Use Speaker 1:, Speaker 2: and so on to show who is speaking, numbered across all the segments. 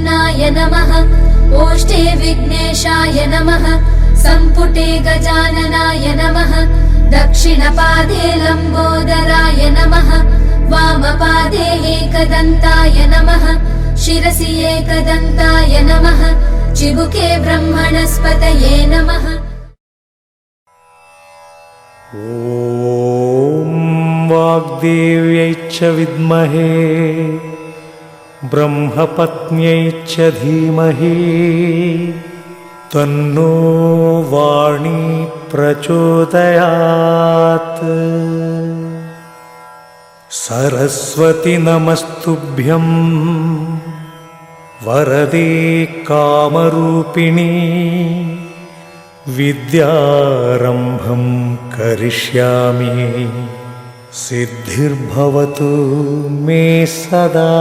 Speaker 1: प्रसन्नाय नमः। ओष्ठे विघ्नेशाय नमः। सम्पुटे गजाननाय नमः। दक्षिणपादे लम्बोदराय नमः। वामपादे एकदन्ताय नमः। शिरसि एकदन्ताय नमः। चिबुके ब्रह्मणस्पतये नमः।
Speaker 2: ॐ वाग्देव्यै च विद्महे ब्रह्मपत्न्यै च धीमहि तन्नो वाणी प्रचोदयात्। सरस्वति नमस्तुभ्यं वरदे कामरूपिणी विद्यारम्भं करिष्यामि सिद्धिर्भवतु मे सदा।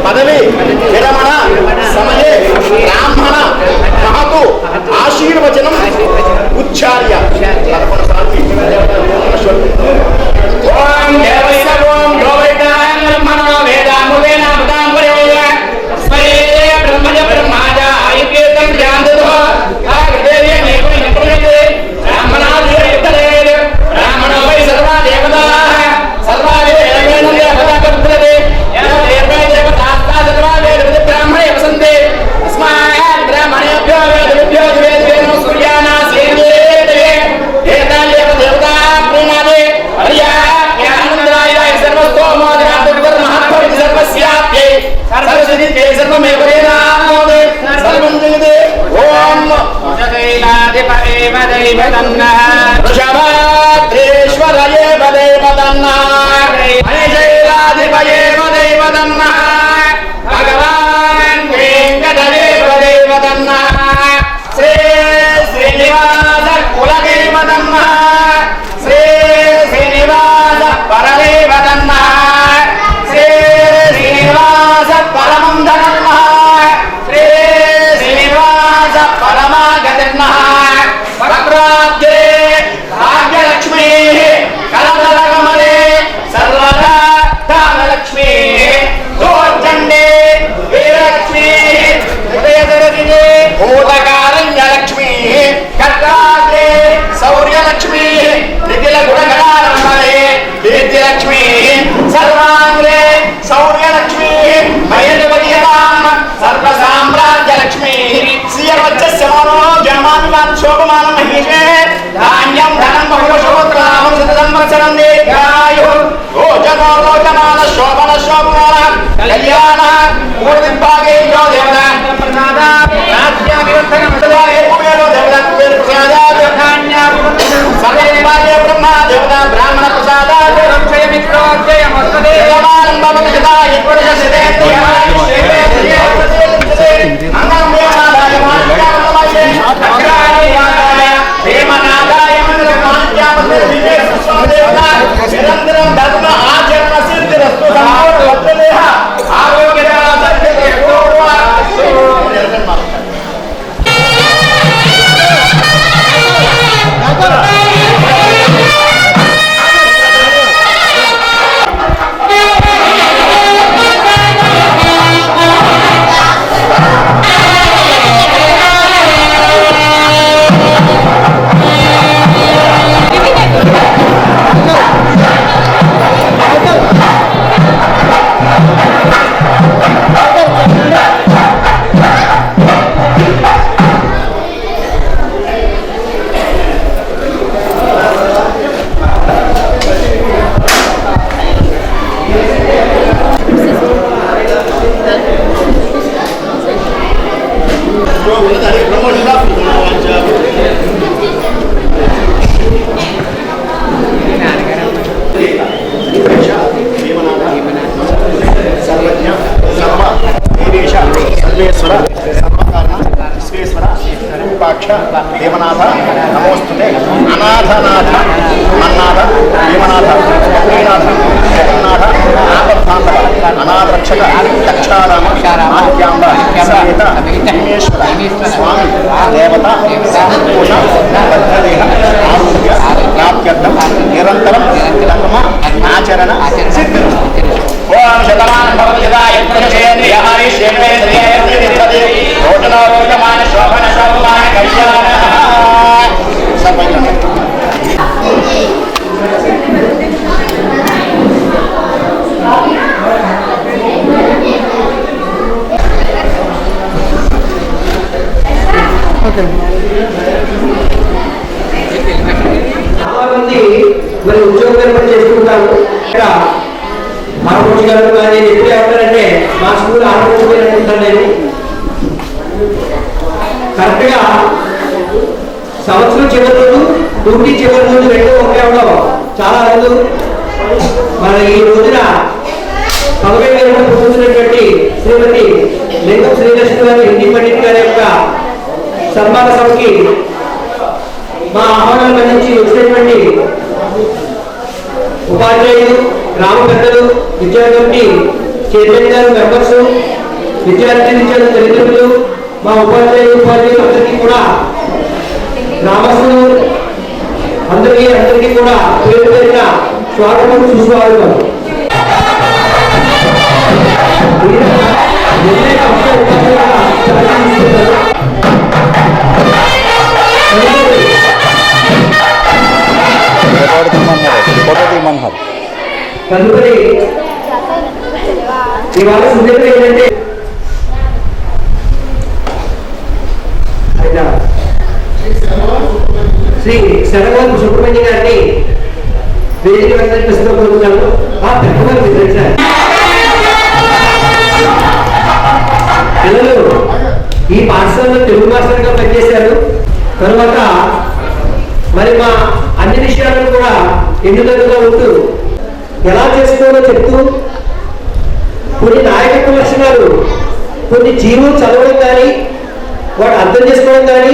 Speaker 3: పదవి విరమణ సమయే బ్రాహ్మణ మహతు ఆశీర్వచనం ఉచ్చార్య 11 సార్లు ఓం దేవైన ఓం గోవైతాన్ బ్రహ్మణో వేదామువేన పదాం ప్రయోగ స్మరే బ్రహ్మజ బ్రహ్మాజ ఆయుర్వేదం ధ్యానదో ఆగదేవి నేపో నిపుణతే బ్రాహ్మణాది ఇతరే బ్రాహ్మణో వై సర్వ దేవతాః సర్వ దేవేన దేవతాః యా దేవతాః సర్వ దేవతాః బ్రాహ్మణే వసంతే అస్మాత్ బ్రాహ్మణేభ్యో వేదేభ్యో వేదేన సూర్యానా సేవే ఏతాన్ దేవతాః ప్రణాదే హరియా జ్ఞానందాయ సర్వస్తోమోదనాత్ మహాత్మా సర్వస్యాప్యై సర్వసిద్ధి సర్వమేవ వేదామోదే సర్వం జగదే ఓం జగైలాధిపరేవ దైవతన్నః వృషభాద్రేశ్వరయేవ దైవతన్నః జైలాధిపయేవ దైవతన్నః భగవాన్ వెంకటదేవ దైవతన్నః శ్రీ శ్రీనివాస కులదేవతన్నః శ్రీ శ్రీనివాస పరదేవతన్నః శ్రీ శ్రీనివాస పరమంధనన్నః శ్రీ శ్రీనివాస పరమాగతిర్నః వక్రాబ్జే భాగ్యలక్ష్మీ కలకలకమలే సర్వదా ధానలక్ష్మీ దోర్జండే వీరలక్ష్మీ హృదయదరదినే భూతకారణ్యలక్ష్మీ కర్తాగ్రే శౌర్యలక్ష్మీ నిఖిల గుణగణారంభరే కీర్తిలక్ష్మీ సర్వాంగ్రే శౌర్యలక్ష్మీ మయజవదీయతాం సర్వసామ్రాజ్యలక్ష్మీ శ్రీయవచ్చస్య మనో జన్మాభిమాన శోభమానం మహీషే ధాన్యం ధనం బహుళశోత్రాహం శతసంవత్సరం దీర్ఘాయు రోచనో రోచమాన శోభన శోభమాన కళ్యాణ పూర్తిభాగే యో దేవత ప్రసాద రాజ్యాభివర్ధనం ఏకమేవ దేవత కుబేర ప్రసాద సర్వదేవాలయ బ్రహ్మ దేవత బ్రాహ్మణ ప్రసాద క్షయ మిత్రోజయ మస్తదే సమానం భవతి సదా యత్వరజ సిదేంద్రియాయ మంగళం దేవాలయ మాన్యామయ అగ్రాయ ప్రేమనాదాయ మంగళమాన్యామయ విజయ స్వాదేవత నిరంతరం ధర్మ ఆచరణ సిద్ధిరస్తు సంపూర్ణ వత్సలేహ ఆరోగ్యదా సత్యతే గోవా దేవనాథ నమోస్తుతే అనాథనాథ మన్నాథ దేవనాథ శ్రీనాథ జగన్నాథ ఆపద్బాంధవ అనాథరక్షక దక్షారామ ఆద్యాంబ సమేత భీమేశ్వర స్వామి దేవత సంతోష బద్ధదేహ ఆరోగ్య ప్రాప్త్యర్థం నిరంతరం ధర్మ ఆచరణ సిద్ధి ఓం శతమాన్ భవతి సదాయ పురుషేంద్రియాని శేంద్రియేంద్రియే రోచనో రోచమాన శోభన శోభమాన కళ్యాణ సర్వైన
Speaker 4: చాలా మంది మరి ఉద్యోగాలు కూడా చేసుకుంటారు. ఇక్కడ ఆరోగ్య గారు కానీ ఎప్పుడు ఏమంటారంటే మా స్కూల్ ఆరోగ్యం అనుకుంటాను నేను కరెక్ట్గా సంవత్సరం చివరి రోజు డ్యూటీ చివరి రోజు రెండు ఒకే ఉండవు. చాలా రోజు మన ఈ రోజున 15 గంటలు పూర్తించినటువంటి శ్రీమతి లింగం శ్రీలక్ష్మి గారు హిందీ పండిట్ గారి యొక్క సన్మాన సభకి మా ఆహ్వానాల నుంచి వచ్చినటువంటి ఉపాధ్యాయులు, గ్రామ పెద్దలు, విద్యార్థులకి చైర్మన్ గారు, మెంబర్స్, విద్యార్థులు, తల్లిదండ్రులు, మా ఉపాధ్యాయులు అందరికీ కూడా, గ్రామస్తులు అందరికీ కూడా పేరు పేరున స్వాగతం, సుస్వాగతం. తదుపరి ఇవాళ సుదీర్ఘ ఏంటంటే శ్రీ శరవరం సుబ్రహ్మణ్య గారిని వేదిక వెంకటేశ్వర కోరుతున్నాను. పిల్లలు ఈ పాఠశాలలో తెలుగు మాస్టర్గా పనిచేశారు. తర్వాత మరి మా అన్ని విషయాలను కూడా ఎన్నికలుగా ఉంటూ ఎలా చేసుకోవాలో చెప్తూ కొన్ని నాయకత్వ లక్షణాలు, కొన్ని జీవులు చదవడం కానీ, వాడు అర్థం చేసుకోవడం కానీ,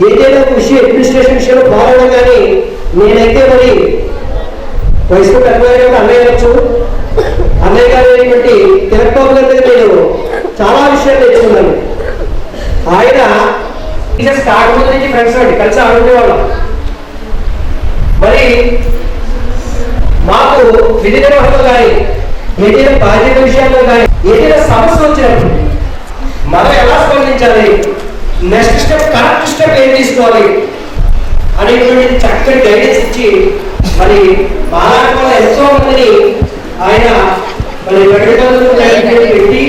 Speaker 4: ఏదైనా ఒక విషయం అడ్మినిస్ట్రేషన్ విషయంలో పోరాడడం కానీ, నేనైతే మరి వయసుకు పెద్దవారు అన్నయ్య వచ్చు, అన్నయ్య గారు అయినటువంటి తిలక్బాబు గారి దగ్గర నేను చాలా విషయాలు నేర్చుకున్నాను. ఆయన స్టార్ట్ ముందు నుంచి ఫ్రెండ్స్ అండి, కలిసి ఆడుకునేవాళ్ళం. మరి మాకు విధి నిర్వహణలో కానీ, ఏదైనా బాధ్యత విషయాల్లో కానీ, ఏదైనా సమస్య వచ్చినప్పుడు మనం ఎలా స్పందించాలి, నెక్స్ట్ స్టెప్, కరెక్ట్ స్టెప్ ఏం తీసుకోవాలి అనేటువంటి చక్కటి గైడెన్స్ ఇచ్చి మరి మాలాంటి వాళ్ళ ఎంతో మందిని ఆయన మరి ప్రకటనలు పెట్టి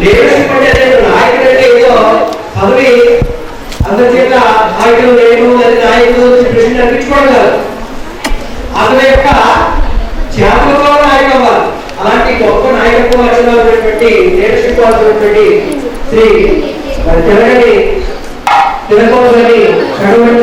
Speaker 4: లీడర్షిప్ అంటే నాయకుడు అంటే ఏదో పదవి అందరి చేత నాయకులు లేను లేదా నాయకులు ప్రెసిడెంట్ అనిపించుకోవడం కాదు, అతని యొక్క చేతలతో నాయకులు అవ్వాలి. అలాంటి గొప్ప నాయకత్వ లక్షణాలు ఉన్నటువంటి లీడర్షిప్ ఉన్నటువంటి శ్రీ తెలంగాణ తిలకబాబు గారి చదవడం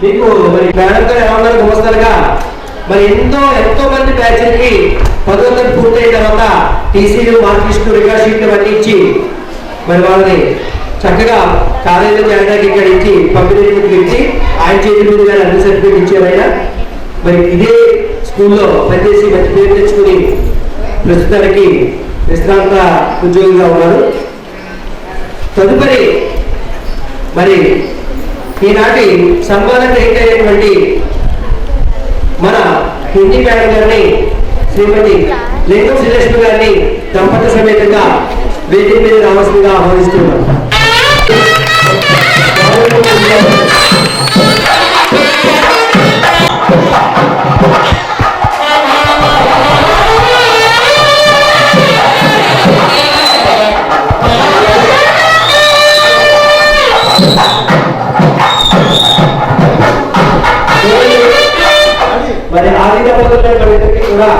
Speaker 4: మీకు మరి మేడం గారు ఎలా ఉన్నారు గుమస్తాలుగా మరి ఎంతో మంది బ్యాచ్లకి 10వ తరగతి పూర్తయిన తర్వాత టీసీలు, మార్క్ లిస్టు, రికార్డ్ షీట్లు అన్నీ ఇచ్చి మరి వాళ్ళని చక్కగా కాలేజీలో చేరడానికి ఇక్కడ ఇచ్చి పంపిణీకి ఇచ్చి ఆయన చేతి మీద కానీ అన్ని సర్టిఫికేట్ ఇచ్చారు. ఆయన మరి ఇదే స్కూల్లో పనిచేసి మంచి పేరు తెచ్చుకుని ప్రస్తుతానికి విశ్రాంత ఉద్యోగిగా ఉన్నారు. తదుపరి మరి ఈనాటి సన్మానం అయినటువంటి మన హిందీ మేడం గారిని, శ్రీమతి లింగం శ్రీలక్ష్మి గారిని దంపతి సమేతంగా వేదిక మీద రావాల్సిందిగా ఆహ్వానిస్తున్నాం. మరి ఆర్థిక పద్ధతులకి కూడా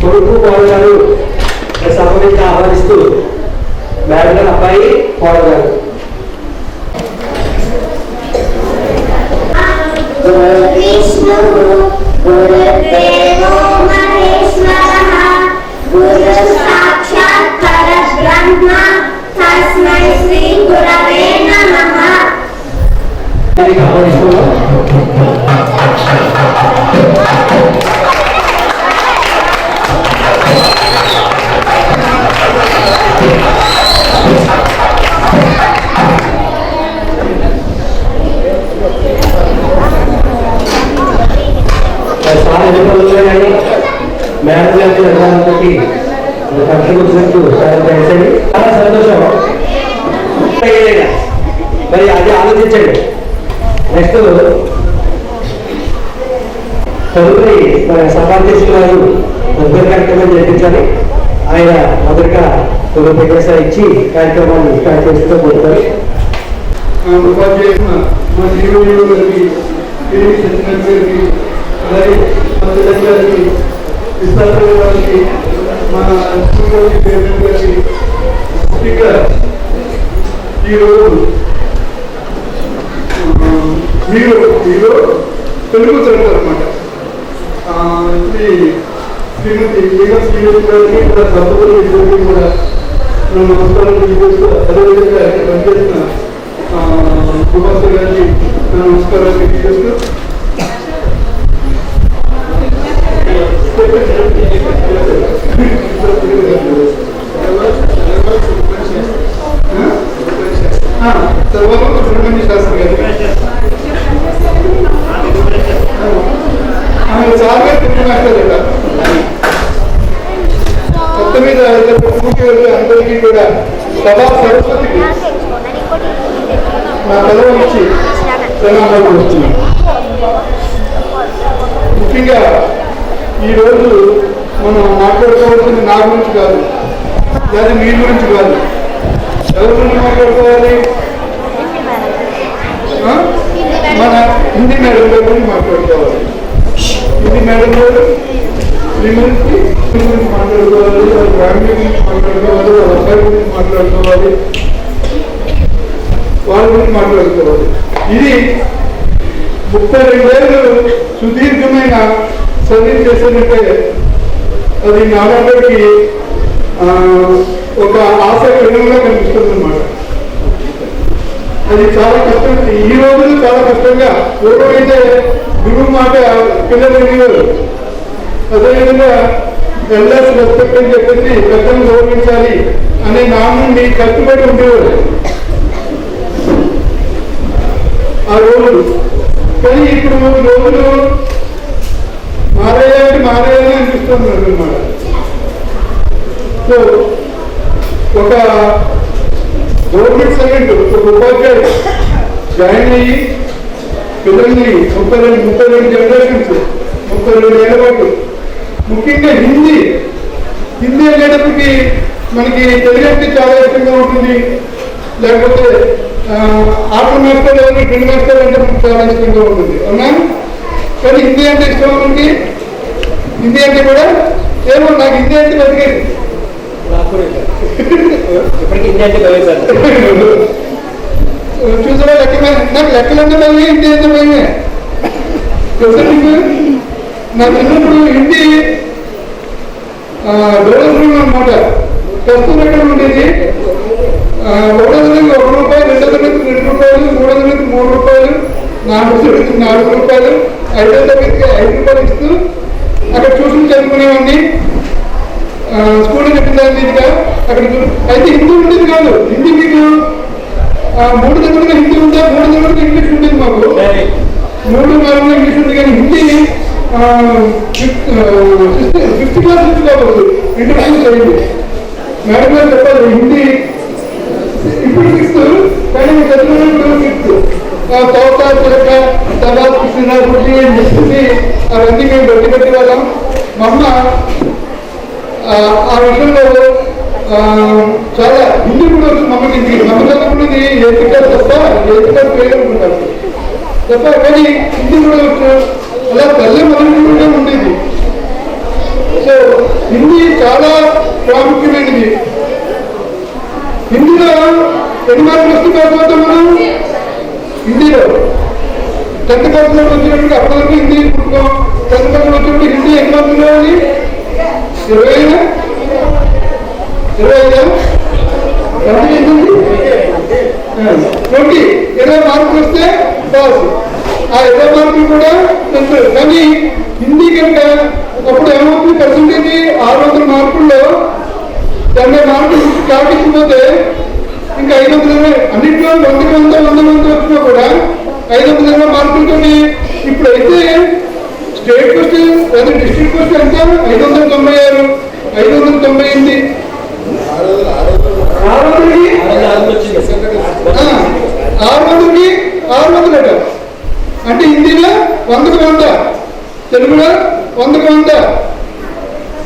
Speaker 4: కొడుకు కోడగారు సంబంధించి ఆహ్వానిస్తూ మేడం గారు అబ్బాయి కోడగారు. మేడం గారికి చాలా సంతోషం. మరి అది ఆలోచించండి. నెక్స్ట్ తదుపరి మన సభాధ్యక్షులు గారు మొదటి కార్యక్రమం జరిపించాలి. ఆయన మొదటిగా ఉపన్యాసాలు ఇచ్చి కార్యక్రమాన్ని స్టార్ట్ చేస్తూ పోతారు.
Speaker 5: మన స్పీకర్ ఈరోజు మీరు తెలుగు సెంటర్ అనమాట. శ్రీమతి శ్రీనివాస్ గారికి కూడా దంపతులు ఇద్దరికి కూడా నమస్కారం తెలియజేస్తూ, అదేవిధంగా పనిచేసిన కుమార్ గారికి నమస్కారాలు తెలియజేస్తూ తర్వాత సుబ్రహ్మణ్య శాస్త్రి గారు చాలా తెలుగు మాట్లాడట. మొత్తం మీద పూర్తి అందరికీ కూడా సభా సరస్వతికి నా పదవి ఇచ్చి ప్రణామాలు వస్తున్నాను. ముఖ్యంగా ఈరోజు మనం మాట్లాడుకోవాల్సింది నా గురించి కాదు, లేదా మీ గురించి కాదు. ఎవరి గురించి మాట్లాడుకోవాలి? మన హిందీ మేడం గారి గురించి మాట్లాడుకోవాలి. హిందీ మేడం గారు శ్రీమతి గురించి మాట్లాడుకోవాలి, వాళ్ళ ఫ్యామిలీ గురించి మాట్లాడుకోవాలి, వాళ్ళ అబ్బాయి గురించి మాట్లాడుకోవాలి, వాళ్ళ గురించి మాట్లాడుకోవాలి. ఇది 32 ఏళ్ళు సుదీర్ఘమైన సర్వీస్ చేసినట్టే అది నాన్నగారికి ఒక ఆశాకరంగా కనిపిస్తుంది అన్నమాట. అది చాలా కష్టం. ఈ రోజులు చాలా కష్టంగా పూర్వమైతే గురువు మాట పిల్లలు వినేవారు. అదేవిధంగా ఎల్ఎస్ రెస్పెక్ట్ అని చెప్పేసి పెద్దలు గౌరవించాలి అనే నాన్నుని కట్టుబడి ఉండేవారు ఆ రోజులు. కానీ ఇప్పుడు రోజులు మారేయాలంటే మారేయాలని అనిపిస్తుంది అన్నమాట. సో ఒక గవర్నమెంట్ సర్వెంట్, ఒక ఉపాధ్యాయుడు జాయిన్ అయ్యి పిల్లల్ని 32 జనరేషన్స్ 32 ఏళ్ళ పాటు ముఖ్యంగా హిందీ అనేటప్పటికీ మనకి తెలుగు అంటే చాలా ఇష్టంగా ఉంటుంది. లేకపోతే ఆటలు మాస్టర్ ఎవరు డ్రిల్ మాస్టర్ అంటే మనకు చాలా ఇష్టంగా ఉంటుంది, అవునా? కానీ హిందీ అంటే ఇష్టం మనకి. హిందీ అంటే కూడా ఏమో నాకు హిందీ అంటే బతికేది. చూసారా లెక్క, నాకు లెక్కలంటే భయమే, హిందీ అంటే భయమే. నా చిన్నప్పుడు హిందీ డోలర్ అనమాట. ప్రస్తుతం ఎక్కడ ఉండేది 1 తరగతికి 1 రూపాయి, 2వ తరగతికి 2 రూపాయలు, 3వ తరగతికి 3 రూపాయలు, 4వ తరగతికి 4 రూపాయలు, 5వ తరగతికి 5 రూపాయలు ఇస్తూ అక్కడ ట్యూషన్ చదువుకునేవాడిని. స్కూల్లో చెప్పిందాన్ని ఇంకా అక్కడ అయితే హిందీ ఉండేది కాదు. హిందీ మీకు 3 తరగతిలో హిందీ ఉంటే 3 తరగతిలో ఇంగ్లీష్ ఉండేది. మాకు 3, 4 ఇంగ్లీష్ ఉంది. కానీ హిందీ 5th క్లాస్ నుంచి కావచ్చు ఇంట్రడ్యూస్ అయింది. మేడం గారు చెప్పాలి హిందీ ఇప్పుడు 6th, కానీ చదువుకున్నప్పుడు 5th. తోట చిలక సభా కృష్ణ గుడ్డి చెప్పేసి అవన్నీ మేము బట్టి పెట్టి వాళ్ళం. మా అమ్మ ఆ విషయంలో చాలా హిందీ కూడా వచ్చు. మమ్మకి మమ్మ చదువుకున్నది 8th క్లాస్ తప్ప 8th క్లాస్ వేయనుకుంటారు తప్ప, కానీ హిందీ కూడా వచ్చు. అలా తల్లి మొదలుగా ఉండేది. సో హిందీ చాలా ప్రాముఖ్యమైనది. హిందీలో ఎన్ని మార్కులు వస్తే కాకపోతే మనం హిందీలో 10th క్లాస్లో వచ్చినప్పుడు అప్పటివరకు హిందీ పుట్టుకోం. 10th క్లాస్లో వచ్చినప్పుడు హిందీ ఎన్ని మార్కులు అని 25 మార్కులు వస్తే పాస్. ఆ 20 మార్కులు కూడా తెలుసు. కానీ హిందీ కనుక అప్పుడు ఏమవుతుంది, పర్సెంటేజ్ 600 మార్కుల్లో 70 మార్కులు కాకించిపోతే ఇంకా 520 అన్నింటిలో 100 వచ్చినా కూడా 520 మార్కులతో ఇప్పుడైతే స్టేట్ క్వశ్చన్ లేదా డిస్ట్రిక్ట్ క్వశ్చన్ ఎంత 596, 598. 600 అట. అంటే హిందీలో 100కి 100, తెలుగులో 100కి 100,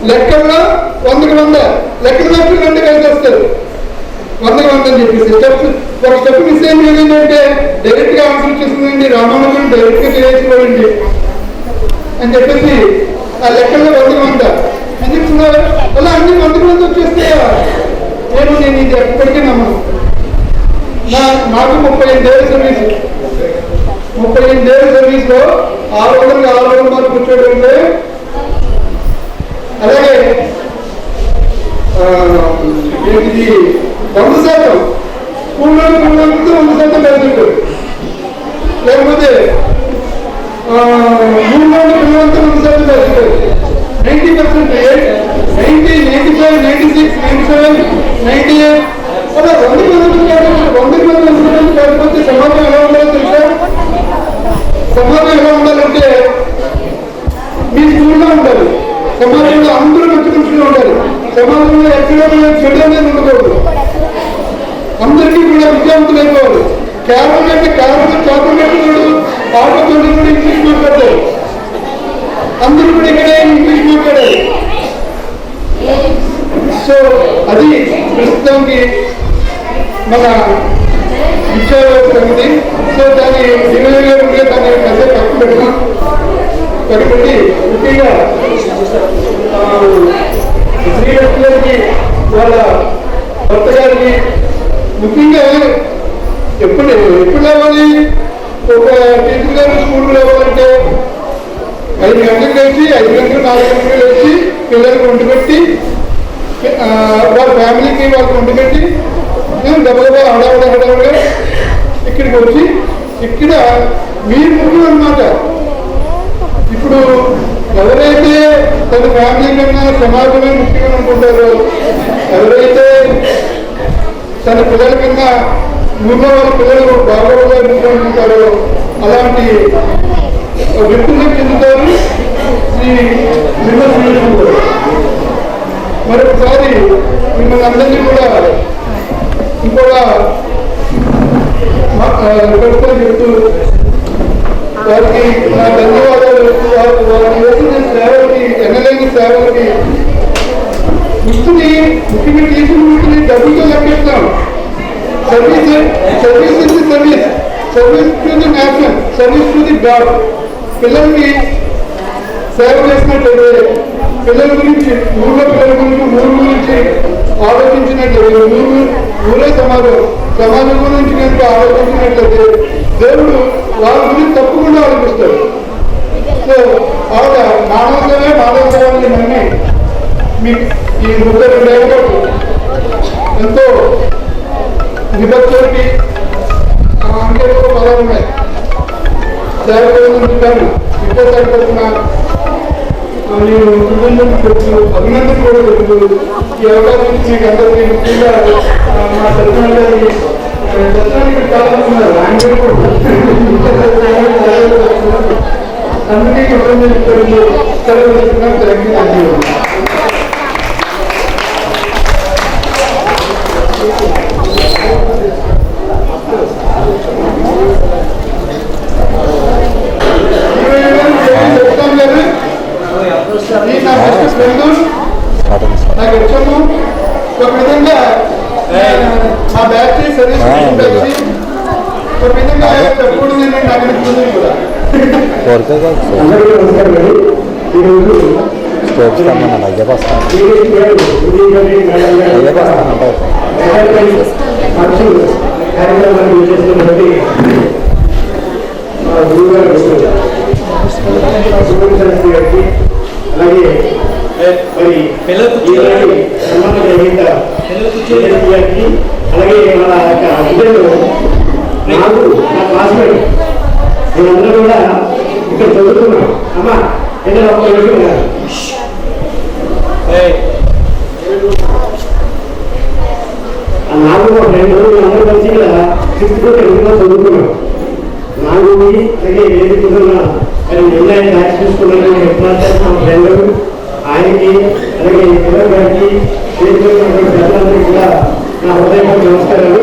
Speaker 5: లెక్కల్లో 100కి 100. లెక్కల మాత్రం 2 కలిసి వస్తారు 100కి 100 అని చెప్పేసి. ఒక స్టెప్ మిస్ అయింది ఏంటంటే డైరెక్ట్గా ఆన్సర్ వచ్చేసిందండి, రామానుజం డైరెక్ట్గా చేసుకోండి అని చెప్పేసి ఆ లెక్కల్లో 100కి 100 అని చెప్తున్నారు. అలా అన్ని మంది వచ్చేస్తే నేను ఇది ఎప్పటికీ నమ్మను. నాకు 35 ఏళ్ళ సర్వీస్, 35 ఏళ్ళ సర్వీస్లో 600 మంది కూర్చోడు ఉంటే, అలాగే ఇది 100% స్కూల్లో 100% పెరుగుతుంది. లేకపోతే 300 పిల్లలంతా 100% పెరుగుతుంది. 90%, 90, 95, 96, 97, 98 అలా 100% కాకపోతే సమాజం ఎలా ఉండాలో తెలుసా? సమాజం ఎలా ఉండాలంటే మీ స్కూల్లో ఉండాలి, సమాజంలో అందరూ మంచి మనుషులు ఉండాలి, సమాజంలో ఎక్కడ చెడు అనేది ఉండకూడదు, అందరికీ కూడా విద్యావంతులు అయిపోవాలి. కేవలం చాపలు ఆటోతో కూడా ఇంగ్లీష్ మాట్లాడతారు, అందరూ కూడా ఇక్కడే ఇంగ్లీష్ మాట్లాడాలి. సో అది ప్రస్తుతానికి మన విద్యా సంగతి. సో దాన్ని దివ్యంగా ఉంటే దాన్ని పెద్ద పక్కపెట్టి ముఖ్యంగా శ్రీలక్ష్మి గారికి వాళ్ళ భర్త గారికి ముఖ్యంగా ఎప్పుడు లేవాలి, ఒక టీచర్ గారు స్కూల్కి లేవాలంటే 5 గంటలకు లేచి 5 గంటలు 4 గంటలకు లేచి పిల్లలకు వండి పెట్టి వాళ్ళ ఫ్యామిలీకి వాళ్ళకి వండి పెట్టి డబ్బుగా హడావుడిగా ఇక్కడికి వచ్చి ఇక్కడ మీరు ముఖ్యం అన్నమాట. ఇప్పుడు ఎవరైతే తన ఫ్యామిలీ కన్నా సమాజమే ముఖ్యంగా అనుకుంటారో, ఎవరైతే తన పిల్లల కన్నా ఊళ్ళో వాళ్ళ పిల్లలు బాగోగా అనుకుంటారో అలాంటి వ్యక్తులకు చెందుతారు శ్రీ శ్రీనివాస. మరొకసారి మిమ్మల్ని అందరినీ కూడా ఇంకోగా చెప్తూ వారికి నా ధన్యవాదాలు. వారికి చేసిన సేవలకి, ఎన్నలేని సేవలకి వృత్తిని ముఖ్యంగా టీచర్ వృత్తిని డబ్బుతో లెక్కిస్తాం. Service is service, service to the nation, service to the god. పిల్లలకి సేవ చేసినట్లయితే, పిల్లల గురించి ఊళ్ళో పిల్లల గురించి ఊరు గురించి ఆలోచించినట్లయితే, ఊరే సమాజం గురించి కనుక ఆలోచించినట్లయితే దేవుడు వాళ్ళ గురించి తప్పకుండా ఆలోచిస్తాడు. సో ఆవిడ మానవత్వాన్ని నమ్మి మీ ఈ 32 ఏళ్ళకు ఎంతో నిబద్ధతకి అంటే పదాలు ఉన్నాయి. సేవ చెప్పాను ఎక్కువ సరిపోతున్నా నేను అభినందన కూడా తెలుపు. ఈ అవకాశం మీకు అందరికీ ముఖ్యంగా మా దర్శనానికి చాలా అందరికీ సెలవు తీసుకున్నాం. ధన్యవాదాలు. నాకు వచ్చాము ఒక విధంగా మా బ్యాటరీ సర్వీస్ ఒక విధంగా చెప్పకూడదు. నేను నాకు అనిపిస్తుంది కూడా. అలాగే మరి అలాగే మన అధ్యయులు నాకు నా క్లాస్మేట్ మేమందరూ కూడా ఇక్కడ చదువుతున్నాం. అమ్మా ఏదైనా ఒక నాకు మా ఫ్రెండ్ అందరూ కలిసి ఇక్కడ 6th to 10th చదువుతున్నాం. నాకు అలాగే ఏది చదువుతున్నా నిర్ణయాన్ని మ్యాచ్ చూసుకున్నాను. హెడ్ మా ఫ్రెండ్ ఆయనకి అలాగే పిల్లల గారికి పెద్దలందరికీ కూడా నా హృదయపూర్వక నమస్కారాలు.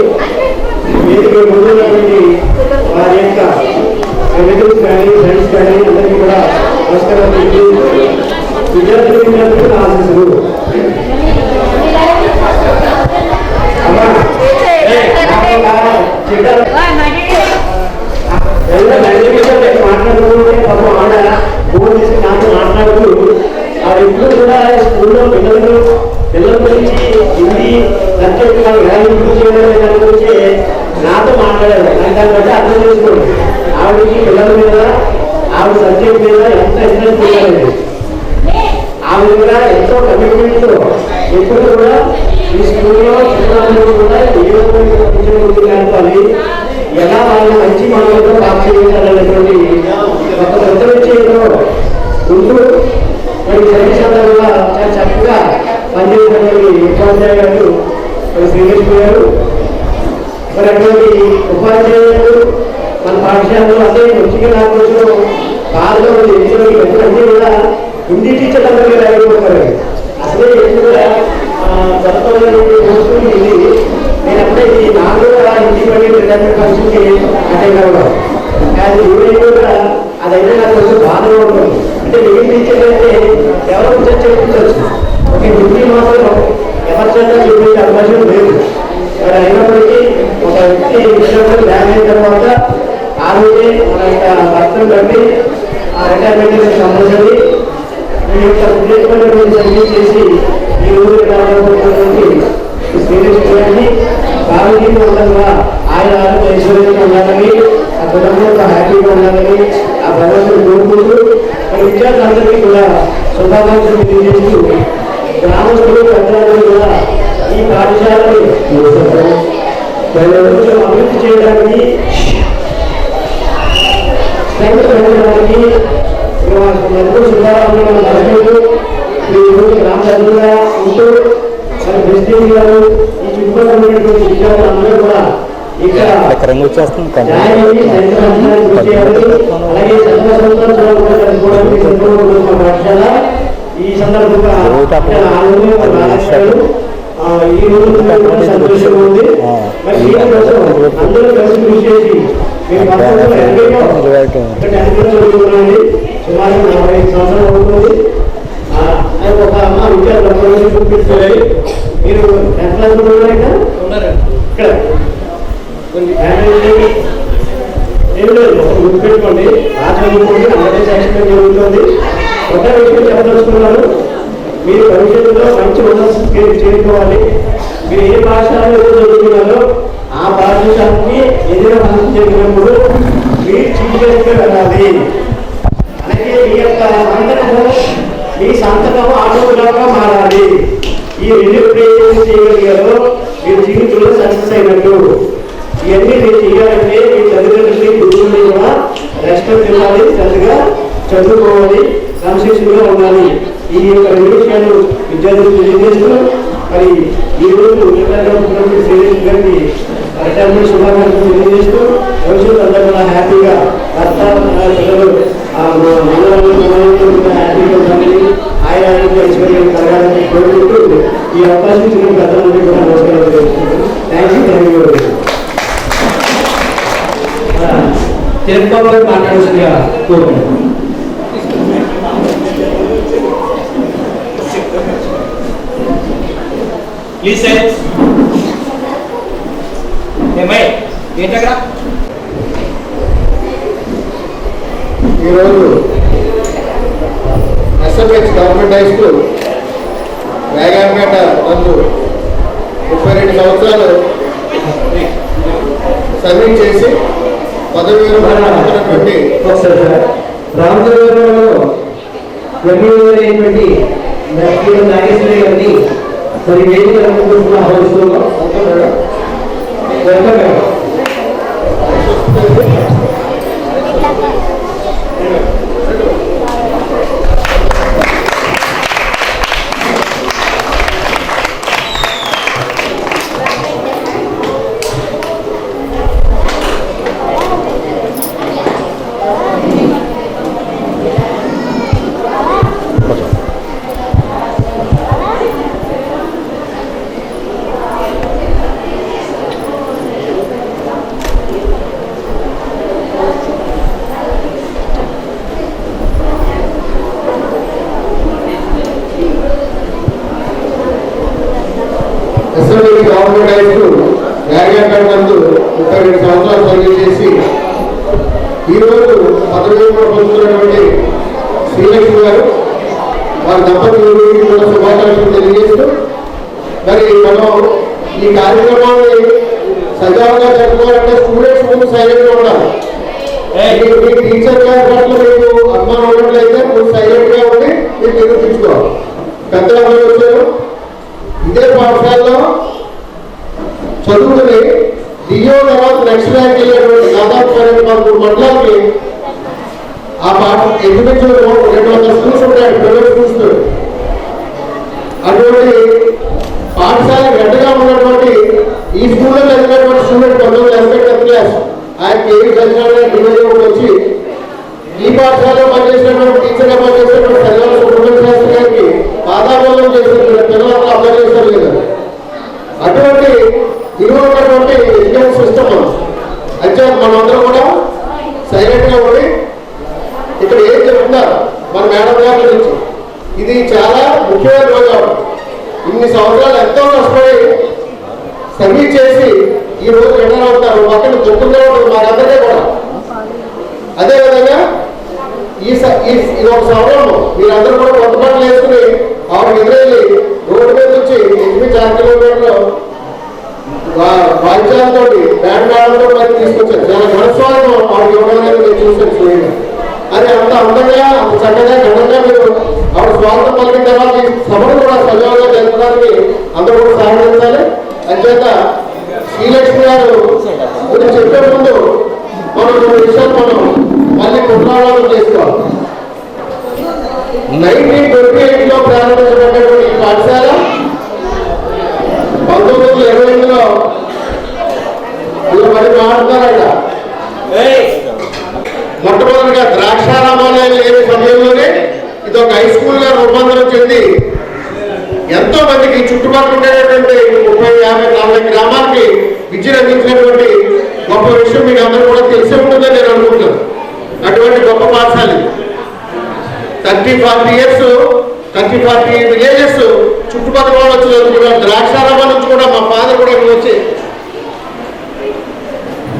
Speaker 5: వేదిక ముందున్నటువంటి వారి యొక్క రిలేటివ్స్ కానీ ఫ్రెండ్స్ కానీ అందరికీ కూడా నమస్కారాలు. విద్యార్థులకు నా ఆశీస్సులు. మాట్లాడుతుంటే పాపం ఆడ ఫోన్ చేసి నాతో మాట్లాడుతూ ఆ ఇంట్లో కూడా స్కూల్లో పిల్లలు
Speaker 4: హిందీ సబ్జెక్ట్ మనం ఎలా ఇంప్రూవ్ చేయడం దాని గురించి నాతో మాట్లాడారు. దాన్ని బట్టి అర్థం చేసుకోండి ఆవిడకి పిల్లల మీద ఆవిడ సబ్జెక్ట్ మీద ఎంత ఇంట్రెస్ట్ ఉండాలండి. ఆవిడ కూడా ఎంతో కమిట్మెంట్తో ఎప్పుడు కూడా ఈ స్కూల్లో పిల్లలందరూ కూడా ఏ విధంగా ఎలా వాళ్ళు మంచి మనతో పాస్ చేయాలనేటువంటి ఒక పెద్ద విషయంలో ఉంటూ మరి సర్వీస్ అంతా కూడా చాలా చక్కగా పనిచేసినటువంటి ఉపాధ్యాయ గారు మరి శ్రీకృష్ణ గారు, మరి అటువంటి ఉపాధ్యాయులు మన పాఠశాలలో అదే మంచిగా రాకపోవచ్చు బాగా ఎప్పుడంటే కూడా హిందీ టీచర్లు అందరికీ రాయకపోతారు. అసలే ఎక్కువగా చదువుకోవాలని కోరుకుని నేను అప్పుడే నాకు కూడా హిందీ మీడియం రిటైర్మెంట్ ఫంక్షన్కి అటెండ్ అవ్వడం అది ఈవెంట్ కూడా అదైతే నాకు కొంచెం బాధగా ఉంటుంది. అంటే మిగిలిన టీచర్లు అయితే ఎవరో కొంచెం చెప్పించవచ్చు, ఒక హిందీ మాత్రం ఎవరి చేత చూపించే అవకాశం లేదు. మరి అయినప్పటికీ ఒక వ్యక్తి విషయంలో బ్యాన్ అయిన తర్వాత ఆ రోజే మన యొక్క భర్తను బట్టి ఆ రిటైర్మెంట్ కంపల్సరీ మీ యొక్క ఉద్యోగమైనటువంటి సర్వీస్ చేసి ఈ రోజు శ్రీకృష్ణుడిని బాగా ఉండగా ఆయన ఐశ్వర్యంగా ఉండాలని, ఆ కుటుంబంలో హ్యాపీగా ఉండాలని ఆ భగవంతుడు కోరుకుంటూ మరి విద్యార్థులందరికీ కూడా శుభాకాంక్షలు తెలియజేస్తూ గ్రామస్తులు పెద్దలందరూ కూడా ఈ పాఠశాలని కొంచెం అభివృద్ధి చేయడానికి స్ట్రెంగ్త్ పెంచడానికి గ్రామసభ్యులుగా ఉంటూ మరి ప్రెసిడెంట్ గారు ఈ చుట్టుపక్కల ఉన్నటువంటి విద్యార్థులందరూ కూడా ఇక్కడ అలాగే పాఠశాల ఈ సందర్భంగా ఈ రోజు సంతోషంగా ఉంది. మరి అందరూ కలిసి కృషి చేసి చదువుకున్నాండి సుమారు 45 సంవత్సరాలు అవుతుంది. ఒక అమ్మ విద్యార్థులు చూపించాలి. మీరు ఎంత ఇక్కడ ఏం లేదు, గుర్తుపెట్టుకోండి. ఆ చదువుకోండి, అందరి సెక్షన్ జరుగుతుంది. ఒక విషయం చెప్పదలుచుకున్నారు, మీరు భవిష్యత్తులో మంచి ఉన్నత చేరుకోవాలి. మీరు ఏ పాఠశాలలో చదువుకున్నారో ఆ పాఠశాలకి ఏదైనా మనసు జరిగినప్పుడు మీరు చీకటిగా వెళ్ళాలి. అలాగే మీ యొక్క సంతకము మీ సంతకము ఆటోగ్రాఫ్గా మారాలి. ఈ రెండు ప్రయత్నం చేయగలిగారో మీరు జీవితంలో సక్సెస్ అయినట్టు. ఇవన్నీ మీరు చేయాలంటే మీ తల్లిదండ్రులని గురువుని కూడా రెస్పెక్ట్ ఇవ్వాలి, శ్రద్ధగా చదువుకోవాలి, క్రమశిక్షణగా ఉండాలి. ఈ యొక్క రెండు విషయాలు విద్యార్థులు తెలియజేస్తూ మరి ఈ రోజు శ్రీకృష్ణ గారికి రిటైర్మెంట్ శుభాకాంక్షలు తెలియజేస్తూ భవిష్యత్తు అందరూ కూడా హ్యాపీగా భర్త పిల్లలు హ్యాపీగా ఉండాలని ఆయన ఐశ్వర్యం కలగాలని కోరుకుంటూ ఈ అవకాశం ఇచ్చిన పెద్దలందరికీ కూడా నమస్కారం తెలుసుకుంటాను. Thank you. తెలుగులో మాట్లాడాల్సిందిగా కోరుకుంటున్నాను. ప్లీజ్ సార్ ఈరోజు ఎస్ఎంహెచ్ గవర్నమెంట్ హై స్కూల్ వేగాంపేట నందు 32 సంవత్సరాలు సర్వీస్ చేసి పదవి విరమణటువంటి రామచంద్రపురంలో అయినటువంటి నాగేశ్వరి గారిని మరి వేదిక ఆహ్వానిస్తున్నాం.
Speaker 5: ఎస్ఎంహెచ్ గవర్నమెంట్ హై స్కూల్ వేగాంపేట నందు 32 సంవత్సరాలు సర్వీస్ చేసి ఈరోజు పదవి విరమణ పొందుతున్నటువంటి శ్రీలక్ష్మి గారు వారి దంపతులు కూడా శుభాకాంక్షలు తెలియజేస్తూ మరి మనం ఈ కార్యక్రమాన్ని సజావుగా జరుపుకోవాలంటే స్టూడెంట్స్ ముందు సైలెంట్గా ఉండాలి. మీ టీచర్ క్లాస్ పట్ల మీకు అభిమానం ఉన్నట్లయితే మీరు సైలెంట్గా ఉండి మీరు నిరూపించుకోవాలి. పెద్దలందరూ వచ్చారు. ఇదే పాఠశాలలో చదువుకుని డియో తర్వాత నెక్స్ట్ ర్యాంక్ వెళ్ళేటువంటి దాదాపు 13 మండలాలకి ఆ పాఠ ఎగ్జిబిషన్ 200 స్కూల్స్ ఉంటాయి, ప్రైవేట్ స్కూల్స్. అటువంటి పాఠశాల గడ్డగా ఉన్నటువంటి ఈ స్కూల్లో చదివినటువంటి స్టూడెంట్ 19 క్లాస్ ఆయన కేవీ చదివిన వచ్చి ఈ పాఠశాలలో పనిచేసినటువంటి టీచర్గా పనిచేసినటువంటి తెలంగాణ సుబ్రహ్మణ్య శాస్త్రి గారికి పాదాబంధం చేసిన పిల్లలంతా అమలు చేస్తారు లేదా. అటువంటి విలువ ఉన్నటువంటి ఎడ్యుకేషన్ సిస్టమ్ అయితే మనందరం కూడా సైలెంట్ గా ఉండి ఇక్కడ ఏం చెప్తున్నారు మన మేడం గారి గురించి. ఇది చాలా ముఖ్యమైన రోజు. ఇన్ని సంవత్సరాలు ఎంతో కష్టపడి సర్వీస్ చేసి ఈ రోజు రిటర్న్ అవుతారు. పక్కన దుఃఖంగా ఉంటుంది మాకందరికీ కూడా. అదేవిధంగా ఇది ఒక సంవత్సరం మీరందరూ కూడా కొత్త బట్టలు వేసుకుని ఆవిడ ఎదురెళ్ళి రోడ్డు మీద నుంచి 8 కిలోమీటర్లు వాయిద్యాలతో బ్యాండ్ మేళంతో మరి తీసుకొచ్చారు. చాలా ఘనస్వాగతం ఆవిడ ఇవ్వడం అనేది నేను చూసాను స్వయంగా. అది అంత అందంగా అంత చక్కగా ఘనంగా మీరు ఆవిడ స్వాగతం పలికిన తర్వాత ఈ సభను కూడా సజావుగా జరపడానికి అందరూ కూడా సహకరించాలి. అంచేత శ్రీలక్ష్మి గారు గురించి చెప్పే ముందు మనం 2 విషయాలు మనం మళ్ళీ పునరావలోకనం చేసుకోవాలి. 1928లో ప్రారంభించబడినటువంటి ఈ పాఠశాల 1928లో ఇలా మరి మాట్లాడతారట. మొట్టమొదటిగా ద్రాక్షారామాలయాలు లేని సమయంలోనే ఇది ఒక హై స్కూల్ గా రూపాంతరం చెంది ఎంతో మందికి చుట్టుపక్కల ఉండేటటువంటి 30, 50, 40 గ్రామాలకి విద్యను అందించినటువంటి గొప్ప విషయం మీకు అందరూ కూడా తెలిసి ఉంటుందని నేను అనుకుంటున్నాను. అటువంటి గొప్ప పాఠశాల 30-40 years 30-40 విలేజెస్ చుట్టుపక్కల వాళ్ళు వచ్చి చదువుకున్నారు. ద్రాక్షారామం నుంచి కూడా మా ఫాదర్ కూడా ఇక్కడ వచ్చి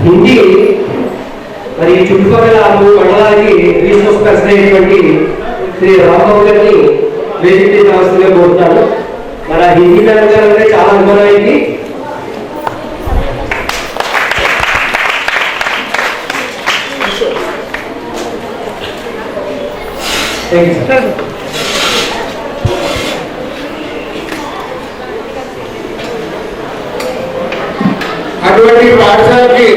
Speaker 4: హిందీ మరి చుట్టుపక్కల మండలానికి రీసోర్స్ పర్సన్ అయినటువంటి శ్రీ రాంబాబు గారిని వేదిక అవసరంగా కోరుతాను. మన హిందీ మేడం గారు అంటే చాలా అనుభవం అయింది.
Speaker 5: అటువంటి పాఠశాలకి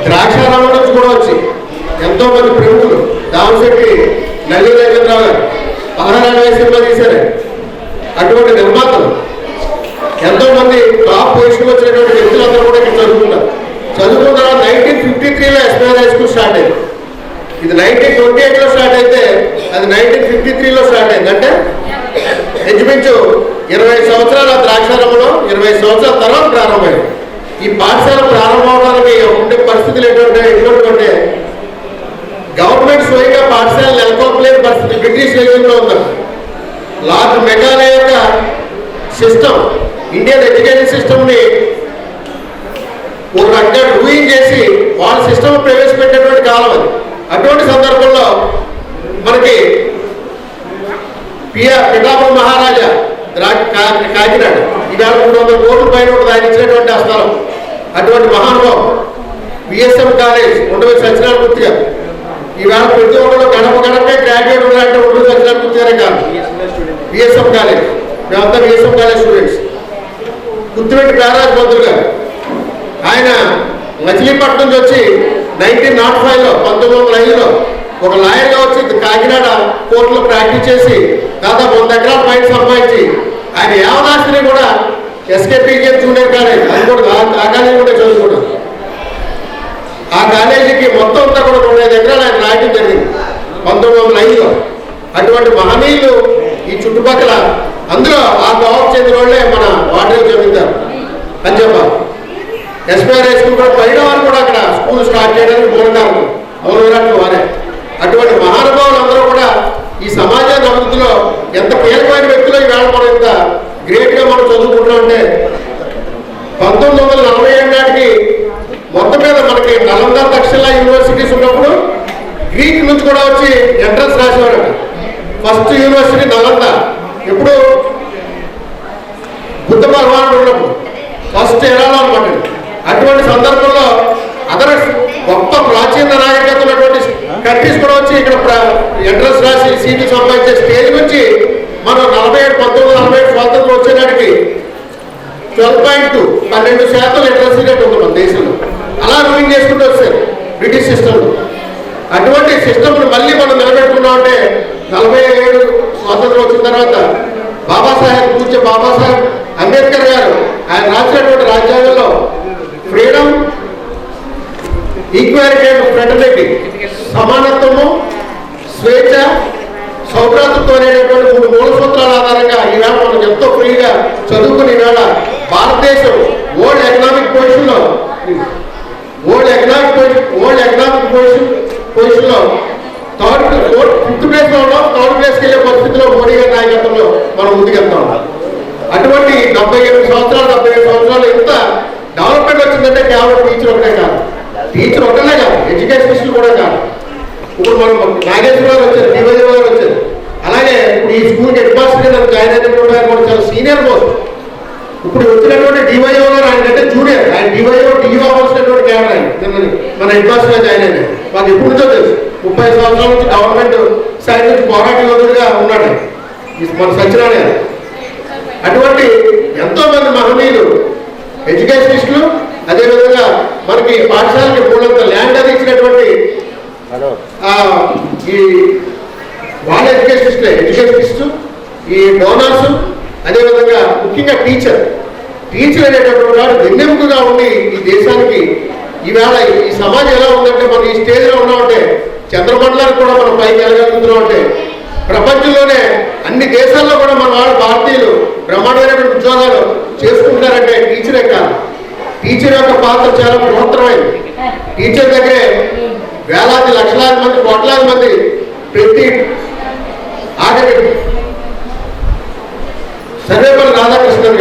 Speaker 5: ద్రాక్షారామం నుంచి కూడా వచ్చి ఎంతో మంది ప్రముఖులు దామశెట్టి నల్లి రాజేంద్రరావు గారు 16 సినిమా తీశారు. అటువంటి నిర్మాతలు ఎంతో మంది టాప్ పొజిషన్ వచ్చినటువంటి వ్యక్తులందరూ కూడా ఇక్కడ చదువుకున్నారు. చదువుకున్న తర్వాత 1953లో ఎస్పీఆర్ హై స్కూల్ స్టార్ట్ అయింది. ఇది 1928లో స్టార్ట్ అయితే అది 1953లో స్టార్ట్ అయింది. అంటే ఇంచుమించు 20 సంవత్సరాల ద్రాక్షారామంలో 20 సంవత్సరాల తర్వాత ప్రారంభమైంది. ఈ పాఠశాల ప్రారంభం అవడానికి ఉండే పరిస్థితులు ఎటువంటి గవర్నమెంట్ స్వయంగా పాఠశాల నెలకొల్పలేని పరిస్థితి బ్రిటిష్ రెజ్యూమ్లో ఉంది. లార్డ్ మెకాలే యొక్క సిస్టమ్ ఇండియన్ ఎడ్యుకేషన్ సిస్టమ్ని ఒక రకంగా రూయింగ్ చేసి వాళ్ళ సిస్టమ్ ప్రవేశపెట్టినటువంటి కాలం అది. అటువంటి సందర్భంలో మనకి పిఠాపురం మహారాజా కాకినాడ ఈవేళ 300 కోట్ల పైన ఉంటుంది ఆయన ఇచ్చినటువంటి ఆ స్థలం. అటువంటి మహానుభావం విఎస్ఎం కాలేజ్ ఉండవల్లి సత్యనారాయణమూర్తి గారు ఈవేళ ప్రతి ఒక్కరు గడప గడపే గ్రాడ్యుయేట్ ఉన్నారంటే ఉండవల్లి సత్యనారాయణమూర్తి గారే కాదు. విఎస్ఎం కాలేజ్ మేమంతా విఎస్ఎం కాలేజ్ స్టూడెంట్స్. గుత్తివెట్టి పేరాజ్ మంత్రులు గారు ఆయన మచిలీపట్నం నుంచి వచ్చి 1905లో 1905లో ఒక లాయర్గా వచ్చి కాకినాడ కోర్టులో ప్రాక్టీస్ చేసి దాదాపు 100 ఎకరాల పైన సంపాదించి ఆయన యావదాస్తిని కూడా ఎస్కేపీజీఎం జూనియర్ కాలేజ్ అది కూడా ఆ కాలేజీ కూడా చదువుకున్నాడు. ఆ కాలేజీకి మొత్తం అంతా కూడా 25 ఎకరాలు ఆయన రాయటం జరిగింది 1905లో. అటువంటి మహనీయులు ఈ చుట్టుపక్కల అందులో ఆ గోవాకు చెందిన వాళ్ళే మన వాటర్ జమీందారు అని చెప్పాలి. ఎస్పీఆర్ హై స్కూల్ కూడా పైన వారు కూడా అక్కడ స్కూల్ స్టార్ట్ చేయడానికి మూలవిరాట్లు వారే. అటువంటి మహానుభావులు అందరూ కూడా ఈ సమాజాన్ని అభివృద్ధిలో ఎంత కీలకమైన వ్యక్తులు ఈవేళ మనం ఇంత గ్రేట్గా మనం చదువుకుంటామంటే 1947 నాటికి మొత్తం మీద మనకి నలంద తక్షశిలా యూనివర్సిటీస్ ఉన్నప్పుడు గ్రీక్ నుంచి కూడా వచ్చి ఎంట్రన్స్ రాసేవారు. ఫస్ట్ యూనివర్సిటీ నలంద ఎప్పుడు
Speaker 6: బుద్ధ భగవానుడు ఉన్నప్పుడు ఫస్ట్ ఎరాలో అనమాట. అటువంటి సందర్భంలో అదర్ గొప్ప ప్రాచీన నాగరికత ఉన్నటువంటి కంట్రీస్ కూడా వచ్చి ఇక్కడ ఎంట్రన్స్ రాసి సీట్లు సంపాదించే స్టేజ్ నుంచి మనం 1947 స్వాతంత్రం వచ్చేనాటికి 12.2% లిటరసీ రేట్ ఉంది మన దేశంలో. అలా రూలింగ్ చేసుకుంటూ వచ్చారు బ్రిటిష్ సిస్టమ్. అటువంటి సిస్టమ్ను మళ్ళీ మనం నిలబెట్టుకున్నామంటే 47 స్వాతంత్రం వచ్చిన తర్వాత బాబాసాహెబ్ అంబేద్కర్ గారు ఆయన రాసినటువంటి రాజ్యాంగంలో ఫ్రీడమ్, ఈక్వాలిటీ అండ్ ఫ్రెటర్నిటీ, సమానత్వము, స్వేచ్ఛ, సౌభ్రాతృత్వం అనేటటువంటి 3 మూల సూత్రాల ఆధారంగా ఈవేళ మనం ఎంతో ఫ్రీగా చదువుకుని ఈవేళ భారతదేశం వరల్డ్ ఎకనామిక్ పొజిషన్లో ఫిఫ్త్ ప్లేస్లో ఉన్నాం. 3rd ప్లేస్కి వెళ్ళే పరిస్థితిలో మోడీ గారి నాయకత్వంలో మనం ముందుకెళ్తా ఉన్నాం. అటువంటి 77 సంవత్సరాలు ఎంత డెవలప్మెంట్ వచ్చిందంటే కేవలం టీచర్ ఒకటే కాదు, ఎడ్యుకేషనిస్టులు కూడా కాదు. ఇప్పుడు మనం నాగేశ్వర గారు వచ్చారు, డివై గారు వచ్చారు. అలాగే ఇప్పుడు ఈ స్కూల్కి హెడ్ మాస్టర్ గారు జాయిన్ అయినటువంటి ఆయన కూడా చాలా సీనియర్ పోస్ట్. ఇప్పుడు వచ్చినటువంటి డివైఓ గారు ఆయన అంటే జూనియర్, ఆయన డివైఓ డిఓ అవ్వాల్సినటువంటి క్యాడర్ ఆయన మన హెడ్ మాస్టర్ గా జాయిన్ అయినాయి. మాకు ఎప్పుడు నుంచో తెలుసు, 30 సంవత్సరాల నుంచి గవర్నమెంట్ సైడ్ నుంచి పోరాట యోధుడిగా ఉన్నాడు మన సత్యనారాయణ. అటువంటి ఎంతో మంది మహనీయులు, ఎడ్యుకేషనిస్టులు, అదేవిధంగా మనకి పాఠశాలకి మూలంత ల్యాండ్ అది ఇచ్చినటువంటి ఈ వాళ్ళ ఎడ్యుకేషనిస్టు, ఈ డోనర్స్, అదేవిధంగా ముఖ్యంగా టీచర్ అనేటటువంటి వాడు వెన్నెముకగా ఉండి ఈ దేశానికి ఈవేళ ఈ సమాజం ఎలా ఉందంటే మనం ఈ స్టేజ్లో ఉన్నామంటే చంద్రమండలానికి కూడా మనం పైకి వెళ్ళగలుగుతున్నాం అంటే ప్రపంచంలోనే అన్ని దేశాల్లో కూడా మన వాళ్ళు భారతీయులు బ్రహ్మాండమైనటువంటి ఉద్యోగాలు చేసుకుంటారంటే టీచరే కాదు. టీచర్ యొక్క పాత్ర చాలా బృహత్తరమైంది. టీచర్ దగ్గరే వేలాది లక్షలాది మంది కోట్లాది మంది ప్రతి ఆఖరి సర్వేపల్లి రాధాకృష్ణన్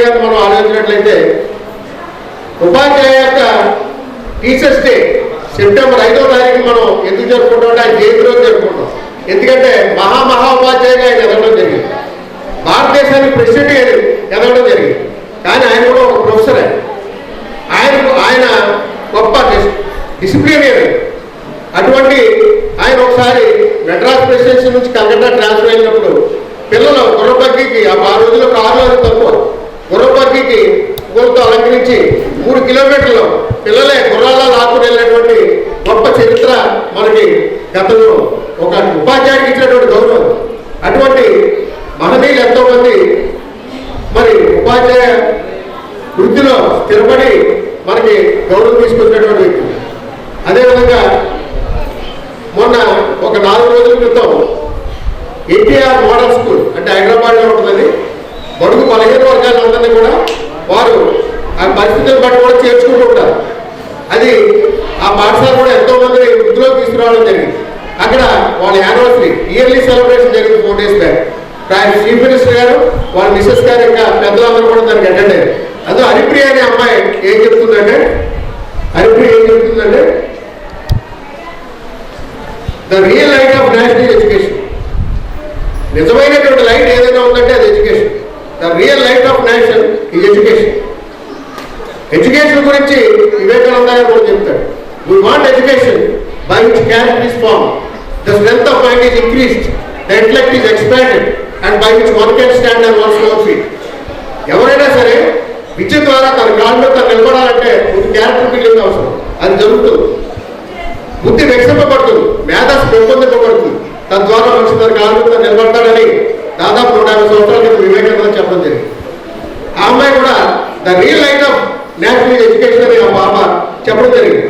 Speaker 6: గారు మనం ఆలోచించినట్లయితే ఉపాధ్యాయ యొక్క టీచర్స్ డే సెప్టెంబర్ 5వ తారీఖు మనం ఎందుకు జరుపుకుంటామంటే ఆయన జయంతి రోజు జరుపుకుంటాం. ఎందుకంటే మహా ఉపాధ్యాయుగా ఆయన ఎదగడం జరిగింది, భారతదేశానికి ప్రెసిడెంట్ ఎదగడం జరిగింది. కానీ ఆయన కూడా ఒక ప్రొఫెసర్. ఆయన గొప్ప డిసిప్లినరీ. అటువంటి ఆయన ఒకసారి మెడ్రాస్ ప్రెసిడెన్సీ నుంచి కలకత్తా ట్రాన్స్ఫర్ అయినప్పుడు పిల్లలు గుర్రబగ్గీకి ఆ రోజుల్లో కారులో అది తక్కువ, గుర్రబగ్గీకి పూలతో అలంకరించి 3 కిలోమీటర్లు పిల్లలే గుర్రాల్లో లాక్కుని వెళ్ళినటువంటి గొప్ప చరిత్ర మనకి గతంలో ఒక ఉపాధ్యాయుడికి ఇచ్చినటువంటి గౌరవం. అటువంటి మహనీయులు ఎంతో మంది మరి ఉపాధ్యాయ వృత్తిలో స్థిరపడి మనకి గౌరవం తీసుకొచ్చినటువంటి వ్యక్తులు. అదేవిధంగా మొన్న ఒక 4 రోజుల క్రితం ఎన్టీఆర్ మోడల్ స్కూల్ అంటే హైదరాబాద్లో ఉంటుందని బడుగు బలహీన వర్గాలందరినీ కూడా వారు ఆ పరిస్థితులను బట్టి కూడా చేర్చుకుంటూ ఉంటారు. అది ఆ పాఠశాల కూడా ఎంతో మంది వృద్ధిలో తీసుకురావడం జరిగింది. అక్కడ వాళ్ళ యానివర్సరీ ఇయర్లీ సెలబ్రేషన్ జరిగింది 4 days బ్యాక్. ఆయన చీఫ్ మినిస్టర్ గారు, వాళ్ళ మిసెస్ గారు, ఇంకా పెద్దలందరూ కూడా దానికి అటెండ్ అయ్యారు. అందులో హరిప్రియ అనే అమ్మాయి ఏం చెప్తుందంటే the real light of national education, నిజమైనటువంటి లైట్ ఏదైనా ఉందంటే అది education. The real light of nation is education. Education గురించి వివేకానంద గారు కూడా చెప్తాడు. We want education by which character is form, the strength of mind is increased, the intellect is expanded and by which one can stand on one's own feet. ఎవరైనా సరే విద్య ద్వారా తన కాళ్ళ మీద తను నిలబడాలంటే ముందు క్యారెక్టర్ బిల్డింగ్ అవసరం. అది జరుగుతుంది. బుద్ధి వికసింపబడుతుంది, మేధస్సు పెంపొందింపబడుతుంది. తద్వారా మనిషి తన కాళ్ళ మీద నిలబడతాడని దాదాపు 150 సంవత్సరాల క్రితం వివేకానంద చెప్పడం జరిగింది. ఆ అమ్మాయి కూడా the real light of national education అని ఆ పాప చెప్పడం జరిగింది.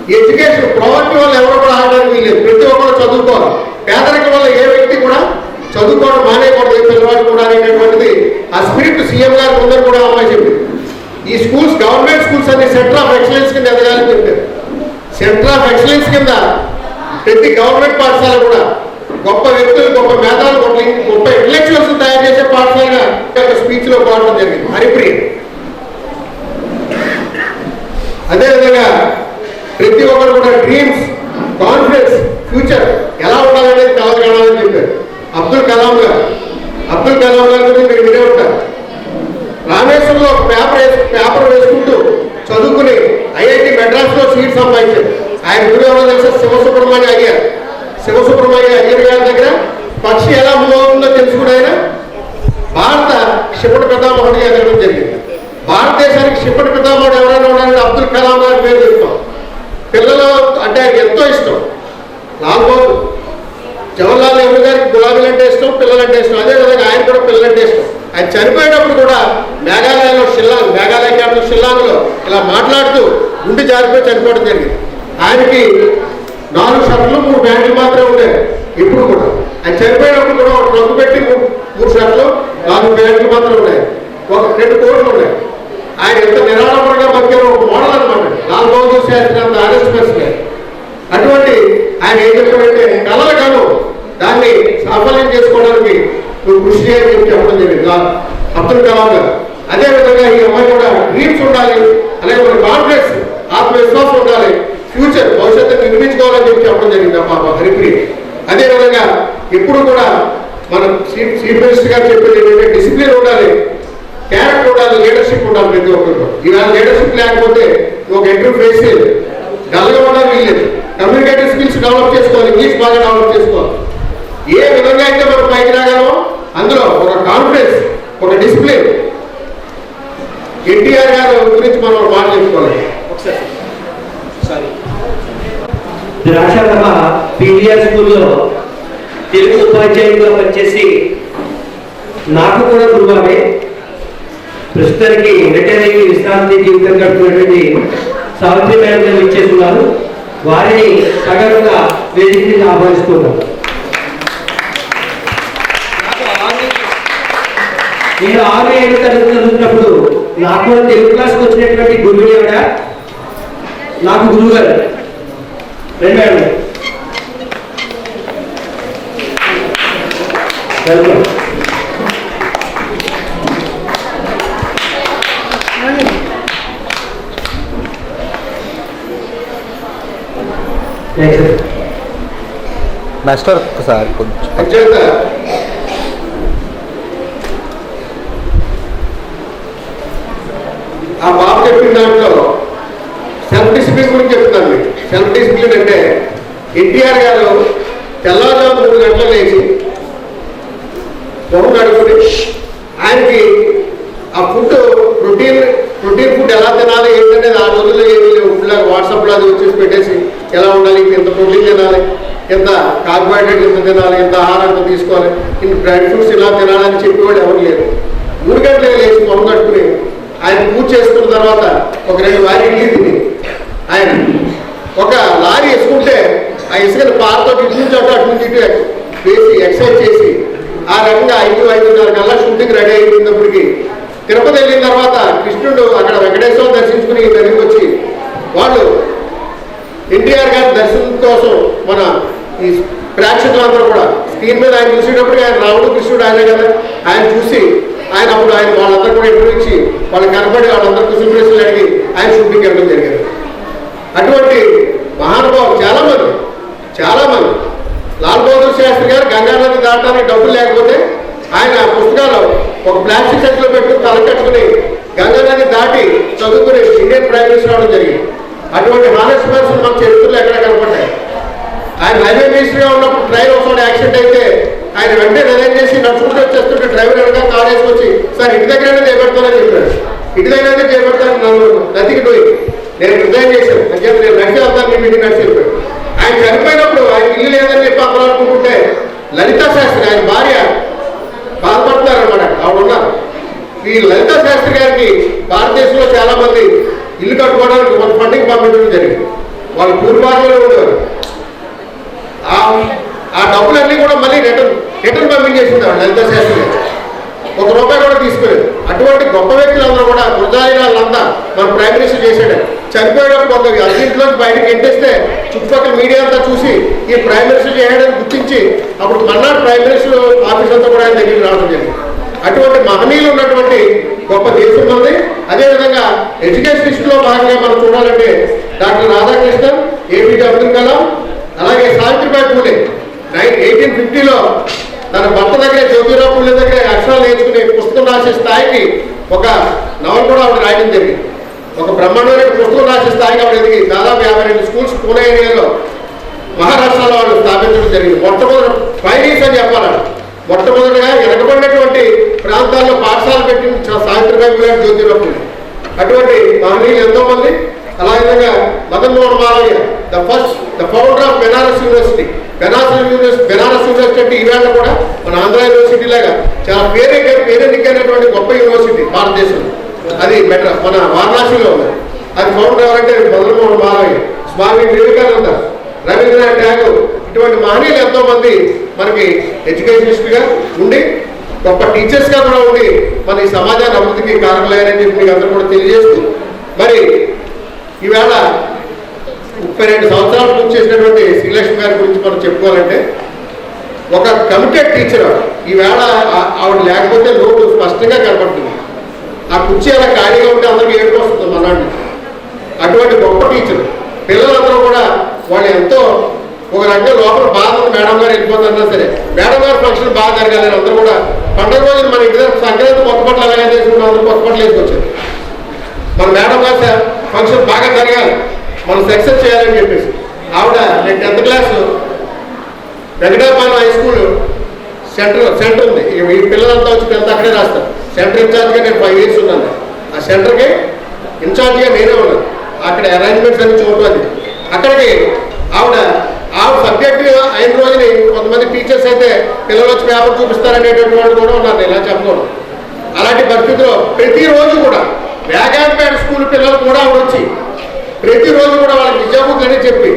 Speaker 6: ఈ ఎడ్యుకేషన్ ప్రావర్టీ వల్ల ఎవరు కూడా ఆడడానికి వీలేదు. ప్రతి ఒక్కరు చదువుకోవాలి. పేదరికం వల్ల ఏ వ్యక్తి కూడా చదువుకోవడం మానేయకూడదు, ఏ పిల్లవాడు కూడా అనేటటువంటిది ఆ స్పిరిట్ సీఎం గారు ముందర కూడా అమ్మాయి చెప్పింది. ఈ స్కూల్స్ గవర్నమెంట్ స్కూల్స్ అన్ని సెంటర్ ఆఫ్ ఎక్సలెన్స్ కింద ఎదగాలని చెప్పారు. సెంటర్ ఆఫ్ ఎక్సలెన్స్ కింద ప్రతి గవర్నమెంట్ పాఠశాల కూడా గొప్ప వ్యక్తులు, గొప్ప మేధావులు, గొప్ప ఇంటలెక్చువల్స్ తయారు చేసే పాఠశాలగా స్పీచ్ లో పాడడం జరిగింది హరిప్రియ. అదేవిధంగా ప్రతి ఒక్కరు కూడా డ్రీమ్స్, కాన్ఫిడెన్స్, ఫ్యూచర్ ఎలా ఉండాలనేది కలగడాలని చెప్పారు. అబ్దుల్ కలాం గారు గురించి మీరు వినే ఉంటారు. ప్రొఫెసర్ శివసుబ్రహ్మణ్య అయ్యర్ గారి దగ్గర పక్షి ఎలా మూవ్ అవుతుందో తెలుసుకుని ఆయన భారత క్షిపణి పితామహుడిగా ఎదగడం జరిగింది. భారతదేశానికి క్షిపణి పితామహుడు ఎవరైనా ఉన్నారంటే అబ్దుల్ కలాం గారి పేరు చెప్తాం. పిల్లలు అంటే ఆయనకి ఎంతో ఇష్టం. లాల్ బహదూర్ జవహర్లాల్ నెహ్రూ గారికి గులాబీలు అంటే ఇష్టం, పిల్లలంటే ఇష్టం. అదేవిధంగా ఆయన కూడా పిల్లలంటే ఇష్టం. ఆయన చనిపోయేటప్పుడు కూడా మేఘాలయ క్యాపిటల్ షిల్లాంగ్లో ఇలా మాట్లాడుతూ గుండె జారిపోయి చనిపోవడం జరిగింది. ఆయనకి 4 షర్ట్లు 3 ప్యాంట్లు మాత్రమే ఉండేవి. ఇప్పుడు కూడా ఆయన చనిపోయినప్పుడు కూడా ఒక రంగు పెట్టి 3 షర్ట్లు 4 ప్యాంట్లు మాత్రం ఉన్నాయి. 2 కోట్లు ఉన్నాయి. ఆయన ఎంత నిరాడంబరంగా బతికారో ఒక మోడల్ అనమాట. లాల్ బహదూర్ శాస్త్రి అంత ఆరెస్ట్ పర్సన్. అటువంటి ఆయన ఏం చెప్పాడంటే కలలు కాను దాన్ని సాఫల్యం చేసుకోవడానికి నువ్వు కృషి చేయని చెప్పి చెప్పడం జరిగింది అబ్దుల్ కలాం గారు. అదేవిధంగా ఈ అమ్మాయి కూడా డ్రీమ్స్ ఉండాలి, అలాగే మన కాన్ఫిడెన్స్ ఆత్మవిశ్వాసం ఉండాలి, ఫ్యూచర్ భవిష్యత్తు నిర్మించుకోవాలని చెప్పి చెప్పడం జరిగింది పాప హరిప్రియ. అదేవిధంగా ఇప్పుడు కూడా మనం చీఫ్ మినిస్టర్ గారు చెప్పేది ఏంటంటే డిసిప్లిన్ ఉండాలి, క్యారెక్టర్ ఉండాలి, లీడర్షిప్ ఉండాలి ప్రతి ఒక్కరు. ఇవాళ లీడర్షిప్ లేకపోతే ఒక ఇంటర్వ్యూ ఫేస్ చేయలేదు, డల్గా ఉండాలి వీల్లేదు. కమ్యూనికేటివ్ స్కిల్స్ డెవలప్ చేసుకోవాలి, ఇంగ్లీష్ బాగా డెవలప్ చేసుకోవాలి. ఏ విధంగా అయితే మనం పైకి రాగలమో అందులో ఒక కాన్ఫిడెన్స్, ఒక డిసిప్లిన్. ఎన్టీఆర్ గారు గురించి మనం మాట్లాడుకోవాలి.
Speaker 4: ద్రాక్షారమ పీవీఆర్ స్కూల్లో తెలుగు ఉపాధ్యాయులుగా పనిచేసి నాకు కూడా గురువామే ప్రస్తుతానికి రిటైర్ అయ్యి విశ్రాంతి జీవితం గడుపుతున్నటువంటి సావిత్రి మేడం గారు ఇచ్చేస్తున్నారు. వారిని సగర్వంగా వేదికని ఆహ్వానిస్తున్నాను. నేను 6-7 తరగతి చదువుతున్నప్పుడు నాకు తెలుగు క్లాస్కి వచ్చినటువంటి గురువు ఎవడ నాకు గురువు గారు వెల్కమ్.
Speaker 7: మాస్టర్ ఒకసారి కొంచెం
Speaker 6: ఆ బాబు చెప్పిన దాంట్లో సెల్ఫ్ డిసిప్లిన్ గురించి చెప్తాను మీకు. సెల్ఫ్ డిసిప్లిన్ అంటే ఎన్టీఆర్ గారు తెల్లవారుజాము 3 గంటలకు లేచి మొహం కడుక్కుని ఆయనకి ఆ ప్రోటీన్ ఫుడ్ ఎలా తినాలి ఏంటనేది ఆ రోజుల్లో ఏమీ లేవు. ఫుల్గా వాట్సాప్లో అది వచ్చేసి పెట్టేసి ఎలా ఉండాలి, ఎంత ప్రోటీన్ తినాలి, ఎంత కార్బోహైడ్రేట్ ఎంత తినాలి, ఎంత ఆహారం ఎంత తీసుకోవాలి, ఇన్ని డ్రై ఫ్రూట్స్ ఇలా తినాలని చెప్పేవాళ్ళు ఎవరు లేరు. 3 గంటలకు లేచి మొహం కట్టుకుని ఆయన పూజ చేసుకున్న తర్వాత ఒక 2 వారి ఇడ్లీ తిని ఆయన ఒక లారీ వేసుకుంటే ఆ ఇసుకని పారతో ఇటు నుంచి అటు నుంచి ఇటు వేసి ఎక్సర్సైజ్ చేసి ఆ రకంగా 5-5:30 కల్లా షూటింగ్ రెడీ అయిపోయినప్పటికీ తిరుపతి వెళ్ళిన తర్వాత కృష్ణుడు అక్కడ వెంకటేశ్వరం దర్శించుకుని దగ్గరికి వచ్చి వాళ్ళు ఎన్టీఆర్ గారి దర్శనం కోసం మన ఈ ప్రేక్షకులందరూ కూడా స్క్రీన్ మీద ఆయన చూసేటప్పుడు ఆయన రాముడు కృష్ణుడు ఆయనే కదా, ఆయన చూసి ఆయన అప్పుడు ఆయన వాళ్ళందరూ కూడా ఇంటర్వ్యూ ఇచ్చి వాళ్ళు కనపడి వాళ్ళందరూ కుశల ప్రశ్నలు అడిగి ఆయన షూటింగ్ వెళ్ళడం జరిగింది. అటువంటి మహానుభావులు చాలామంది లాల్ బహదూర్ శాస్త్రి గారు గంగా నది దాటడానికి డబ్బులు లేకపోతే ఆయన పుస్తకాలు ఒక ప్లాస్టిక్ సెట్లో పెట్టుకుని తలకట్టుకుని గంగా నది దాటి చదువుకుని ఇండియన్ ప్రైమ్ మినిస్టర్ అవడం జరిగింది. అటువంటి హానెస్ట్ పర్సన్ మన చరిత్రలో ఎక్కడ కనపడ్డాయి. ఆయన రైల్వే మినిస్టర్గా ఉన్నప్పుడు ట్రైన్ ఒకసారి యాక్సిడెంట్ అయితే ఆయన వెంటనే రిజైన్ చేసి నడుచుకుంటూ వచ్చేస్తుంటే డ్రైవర్ వెనక కార్ వేసుకొచ్చి సార్ ఇంటి దగ్గర చేపెడతానని చెప్పాడు. ఇంటి దగ్గర చేపెడతాను నన్ను నదికి పోయి నేను రిజైన్ చేశాను అని చెప్పి నేను నడిచి వెళ్తాను, మీ ఇంటికి నడిచి వెళ్ళిపోయాడు. ఆయన చనిపోయినప్పుడు ఆయన ఇల్లు లేదని చెప్పి అందరూ అనుకుంటుంటే లలితా శాస్త్రి ఆయన భార్య బాధపడుతున్నారన్నమాట. ఆవిడ ఉన్నారు. ఈ లలితా శాస్త్రి గారికి భారతదేశంలో చాలా మంది ఇల్లు కట్టుకోవడానికి కొంత ఫండింగ్ పంపించడం జరిగింది. వాళ్ళు పూర్వభాగంలో ఉండేవారు. ఆ డబ్బులన్నీ కూడా మళ్ళీ రిటర్న్ పంపించేసింది లలితా శాస్త్రి గారు. ₹1 కూడా తీసుకోలేదు. అటువంటి గొప్ప వ్యక్తులందరూ కూడా గురజాయినాలంతా మన ప్రైమ్ మినిస్టర్ చేశాడు. చనిపోయేటప్పుడు ఒక అర్జెంట్లోకి బయటకు ఎంటేస్తే చుట్టుపక్కల మీడియా అంతా చూసి ఈ ప్రైమ్ మినిస్టర్ చేయడానికి గుర్తించి అప్పుడు మన్నాడు ప్రైమ్ మినిస్టర్ ఆఫీస్ అంతా కూడా ఆయన దగ్గరికి రావడం జరిగింది. అటువంటి మహనీయులు ఉన్నటువంటి గొప్ప దేశం ఉంది. అదేవిధంగా ఎడ్యుకేషన్ హిస్టరీలో భాగంగా మనం చూడాలంటే డాక్టర్ రాధాకృష్ణన్, ఏపీజే అబ్దుల్ కలాం, అలాగే సావిత్రిబాయి పూలే 1850లో తన భర్త దగ్గర జ్యోతిరావు పూలే దగ్గర అక్షరాలు నేర్చుకుని పుస్తకం రాసే స్థాయికి ఒక నవల్ కూడా ఆవిడ రాయడం జరిగింది. ఒక బ్రహ్మాండమైన పుస్తకం రాసే స్థాయికి ఆవిడ ఎదిగి దాదాపు 52 స్కూల్స్ పూణే ఏరియాలో మహారాష్ట్రలో వాళ్ళు స్థాపించడం జరిగింది. మొట్టమొదటి పైనీస్ అని చెప్పాలి. మొట్టమొదటిగా వెనకబడినటువంటి ప్రాంతాల్లో పాఠశాల పెట్టిన సావిత్రిబాయి ఫులే జ్యోతిరావు. అటువంటి మహనీయులు ఎంతో మంది. అలాగే Madan Mohan Malaviya, the founder of Benaras university. Benaras university అంటే ఈవేళ కూడా మన ఆంధ్ర యూనివర్సిటీ లాగా చాలా పేరెన్నికైనటువంటి గొప్ప యూనివర్సిటీ భారతదేశంలో. అది మన వారణాసిలో ఉంది. అది ఫౌండర్ ఎవరంటే మదన్ మోహన్ మాలవ్య, స్వామి వివేకానంద, రవీంద్రనాథ్ ఠాగూర్. ఇటువంటి మహనీయులు ఎంతో మంది మనకి ఎడ్యుకేషనిస్ట్గా ఉండి గొప్ప టీచర్స్గా కూడా ఉండి మన ఈ సమాజాన్ని అభివృద్ధికి కారకులయ్యారని చెప్పి మీకు అందరూ కూడా తెలియజేస్తూ, మరి ఈవేళ 32 సంవత్సరాలు పూర్తి చేసినటువంటి శ్రీలక్ష్మి గారి గురించి మనం చెప్పుకోవాలంటే ఒక కమిటెడ్ టీచర్. ఈవేళ ఆవిడ లేకపోతే లోటు స్పష్టంగా కనపడుతుంది. ఆ కుర్చీ అలా ఖాళీగా ఉంటే అందరికీ ఏడుపు వస్తుంది మనాన్ని. అటువంటి గొప్ప టీచర్. పిల్లలందరూ కూడా వాళ్ళు ఎంతో ఒక రకంగా లోపల బాధ మేడం గారు వెళ్ళిపోతున్నా సరే మేడం గారు ఫంక్షన్ బాగా జరగాలి. అందరూ కూడా పండుగ రోజున మన ఇంటి దగ్గర సంక్రాంతి కొత్త బట్టలు అలాగే చేసుకుంటాం. అందరూ కొత్త బట్టలు వేసుకొచ్చారు. మన మేడం గారు ఫంక్షన్ బాగా జరగాలి, మనం సక్సెస్ చేయాలని చెప్పేసి ఆవిడ నేను 10th class Venkatapalem high school centre ఉంది. ఈ పిల్లలంతా వచ్చి 10th అక్కడే రాస్తారు. సెంటర్ ఇన్ఛార్జ్గా నేను 5 years ఉన్నాను. ఆ సెంటర్కి ఇన్ఛార్జ్గా నేనే ఉన్నాను. అక్కడ అరేంజ్మెంట్స్ అన్ని చూడటం అది. అక్కడికి ఆవిడ సబ్జెక్ట్ అయిన రోజుని కొంతమంది టీచర్స్ అయితే పిల్లలు వచ్చి పేపర్ చూపిస్తారనేటువంటి వాళ్ళు కూడా ఉన్నారు. ఇలా చెప్పకూడదు. అలాంటి పరిస్థితిలో ప్రతిరోజు కూడా వేగాంపేట స్కూల్ పిల్లలు కూడా ఆవిడ వచ్చి ప్రతిరోజు కూడా వాళ్ళకి విద్యాబుద్ధులని చెప్పి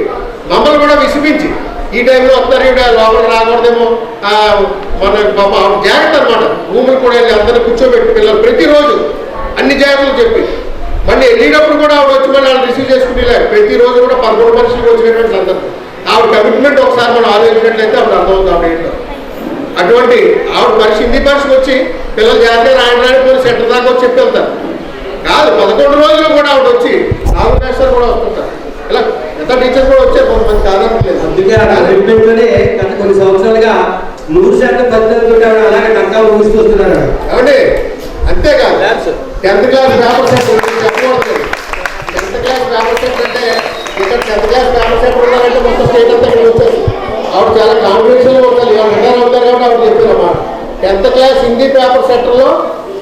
Speaker 6: మమ్మల్ని కూడా విసిపించి ఈ టైంలో వస్తారు ఈవిడ లోపలికి రాకూడదేమో మన జాగ్రత్త అనమాట. రూములు కూడా వెళ్ళి అందరినీ కూర్చోబెట్టి పిల్లలు ప్రతిరోజు అన్ని జాగ్రత్తలు చెప్పి మళ్ళీ వెళ్ళినప్పుడు కూడా ఆవిడ వచ్చి మళ్ళీ వాళ్ళు రిసీవ్ చేసుకునేలా ప్రతిరోజు కూడా 11 మనుషులు వచ్చినటువంటి సందర్భం. ఆవిడ కమిట్మెంట్ ఒకసారి మనం ఆలోచించినట్లయితే ఆవిడ అర్థమవుతుంది ఆవిడ ఏంటో. అటువంటి ఆవిడ మనిషి హిందీ భాషకు వచ్చి పిల్లలు జాగ్రత్తగా రాయడానికి సెంటర్ దాకా వచ్చి చెప్పి వెళ్తారు. కాదు 11 రోజులు కూడా ఆవిడ వచ్చి 4 మాస్టర్లు కూడా వస్తుంటారు. ఇలా ఎంత టీచర్స్ కూడా వచ్చారు కొంతమంది కాదనట్లేదు.
Speaker 4: అందుకే ఆ కమిట్మెంట్లోనే గత కొన్ని సంవత్సరాలుగా 100% ఫలితాలతో ఆవిడ అలాగే టంకా ఊహిస్తూ వస్తున్నారు.
Speaker 6: ఏమండి అంతేకాదు 10th క్లాస్ పేపర్ సెట్ చెప్పకూడదు. 10th క్లాస్ పేపర్ సెట్ అంటే ఇక్కడ 10th క్లాస్ పేపర్ సెట్ ఉన్నారంటే మొత్తం స్టేట్ అంతా ఇక్కడ వచ్చేది. ఆవిడ చాలా కాంపిటీషన్లో ఉంటుంది. ఆవిడ రిటైర్ అవుతారు కాబట్టి ఆవిడ చెప్పారన్నమాట. 10th క్లాస్ హిందీ పేపర్ సెట్లో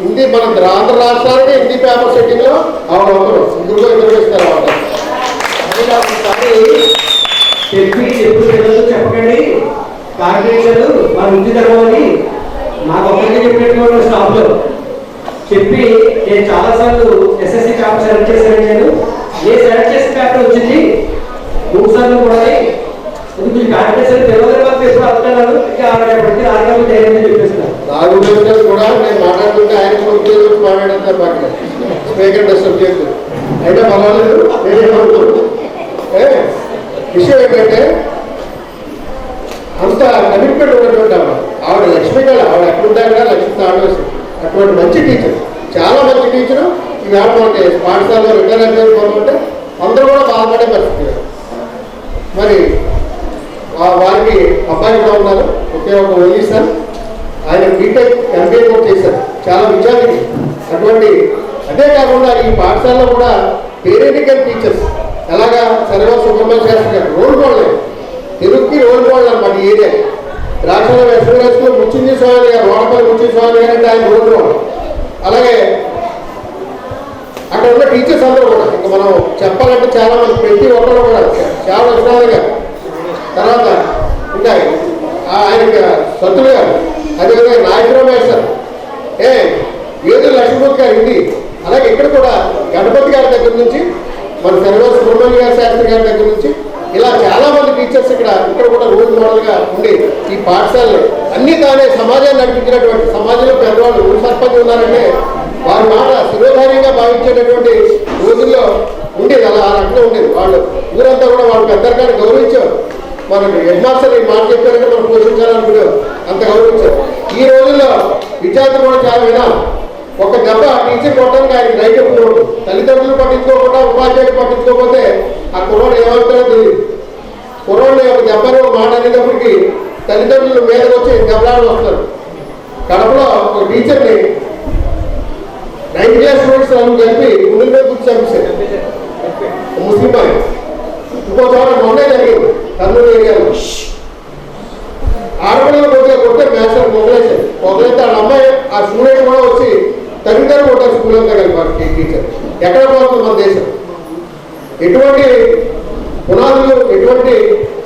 Speaker 6: హిందీ మన ఆంధ్ర రాష్ట్రానికి హిందీ పేపర్ సెట్టింగ్లో ఆవిడ ఒకరు ఇద్దరు ఇస్తారు. ఆవిడ
Speaker 4: చెప్పకండి కార్పొరేషన్లు మన ఇంటి తరమని నాకు ఒక్కరికి చెప్పినటువంటి స్టాఫ్లో చెప్పి నేను చాలాసార్లు ఎస్ఎస్సి పేపర్ సెలెక్ట్ చేశాను. నేను సెలెక్ట్ చేసిన పేపర్ వచ్చింది 3 సార్లు కూడా మీకు కార్పొరేషన్ తెలియదు ఎప్పుడు అర్థాలు ఇంకా ఆడపడితే ఆడగా ధైర్యం చెప్పేస్తున్నారు.
Speaker 6: రాఘవేంద్ర కూడా నేను మాట్లాడుతుంటే ఆయన మాట్లాడతారు పక్కన స్పీకర్ డిస్టర్బ్ చేస్తూ అయితే పర్వాలేదు. విషయం ఏంటంటే అంత కమిట్మెంట్ ఉన్నటువంటి ఆవిడ లక్ష్మి గారు ఆవిడ ఎక్కడుందా కూడా లక్ష్మి తాడవేసి అటువంటి మంచి టీచర్, చాలా మంచి టీచరు. ఈవేళ మనకి పాఠశాలలో రిటైర్ అయిపోతుంటే అందరూ కూడా బాధపడే పరిస్థితి. మరి వారికి అబ్బాయి కూడా ఉన్నారు, ఒకే ఒక ఓన్లీ సార్. ఆయన బీటెక్ ఎంబీఏ కూడా చేశారు, చాలా విద్యార్థి. అటువంటి అదే కాకుండా ఈ పాఠశాలలో కూడా పేరెంటికల్ టీచర్స్ ఎలాగా సర్వ సుబ్రహ్మణ్య శాస్త్రి గారు రోల్ మోడల్, తెలుగుకి రోల్ మోడల్ అనమాట. ఈ ఏరియా రాష్ట్రంలో వెస్ట్‌లో ముచ్చింది స్వామి గారు, వాడపల్లి ముచ్చింది స్వామి గారు అంటే ఆయన రోల్ మోడల్. అలాగే అక్కడ ఉన్న టీచర్స్ అందరూ కూడా ఇంకా మనం చెప్పాలంటే చాలా మంది, ప్రతి ఒక్కరు కూడా చాలా విశ్రాంతి గారు, తర్వాత ఇంకా ఆయనకి సత్తులు గారు, అదేవిధంగా నాయకురావు సార్, ఏదో లక్ష్మీపతి గారు హిందీ. అలాగే ఇక్కడ కూడా గణపతి గారి దగ్గర నుంచి మన సర్వ సుబ్రహ్మణ్య గారి శాస్త్రి గారి దగ్గర నుంచి ఇలా చాలా మంది టీచర్స్ ఇక్కడ కూడా రోల్ మోడల్గా ఉండి ఈ పాఠశాలలో అన్ని తానే సమాజాన్ని నడిపించినటువంటి, సమాజంలో పెద్దవాళ్ళు ఊరు సర్పంచ్ ఉన్నారంటే వారి మాట శిరోధార్యంగా భావించేటటువంటి రోజుల్లో ఉండేది. అలా ఆ రకంగా ఉండేది. వాళ్ళు ఊరంతా కూడా వాళ్ళు పెద్దరికాన్ని గౌరవించారు. మనకి హెడ్ మాస్టర్ ఈ మాట చెప్పారంటే మనం పోషించాలనుకునేవారు, అంత గౌరవించారు. ఈ రోజుల్లో విద్యార్థులు కూడా చాలా వినాలి. ఒక దెబ్బ టీచర్ కొట్టడానికి ఆయనకి రైట్ ఎప్పుడు ఉంటుంది. తల్లిదండ్రులు పట్టించుకోకుండా, ఉపాధ్యాయులు పట్టించుకోకపోతే ఆ కుర్రోడు ఏమవుతాడో తెలియదు. కుర్రోడు ఒక దెబ్బని ఒక మాట అనేటప్పటికి తల్లిదండ్రులు మీదకి వచ్చి దెబ్బలాడు వస్తారు. కడపలో ఒక టీచర్ని 9th క్లాస్ స్టూడెంట్స్ అని చెప్పి గుండెల మీద కూర్చొని చంపేశారు ముస్లిం. ఇంకో చోట మొన్నే జరిగింది. కర్నూలు ఏరియాలో ఆడపిల్లలు కొట్టే మ్యాథ్స్ పొగలేసారు. పొగలైతే వాళ్ళ అమ్మాయి ఆ స్టూడెంట్ కూడా వచ్చి తల్లిదండ్రులు కొట్టారు స్కూల్ అంతా కలిపి టీచర్. ఎక్కడ పోతుంది మన దేశం? ఎటువంటి పునాదులు, ఎటువంటి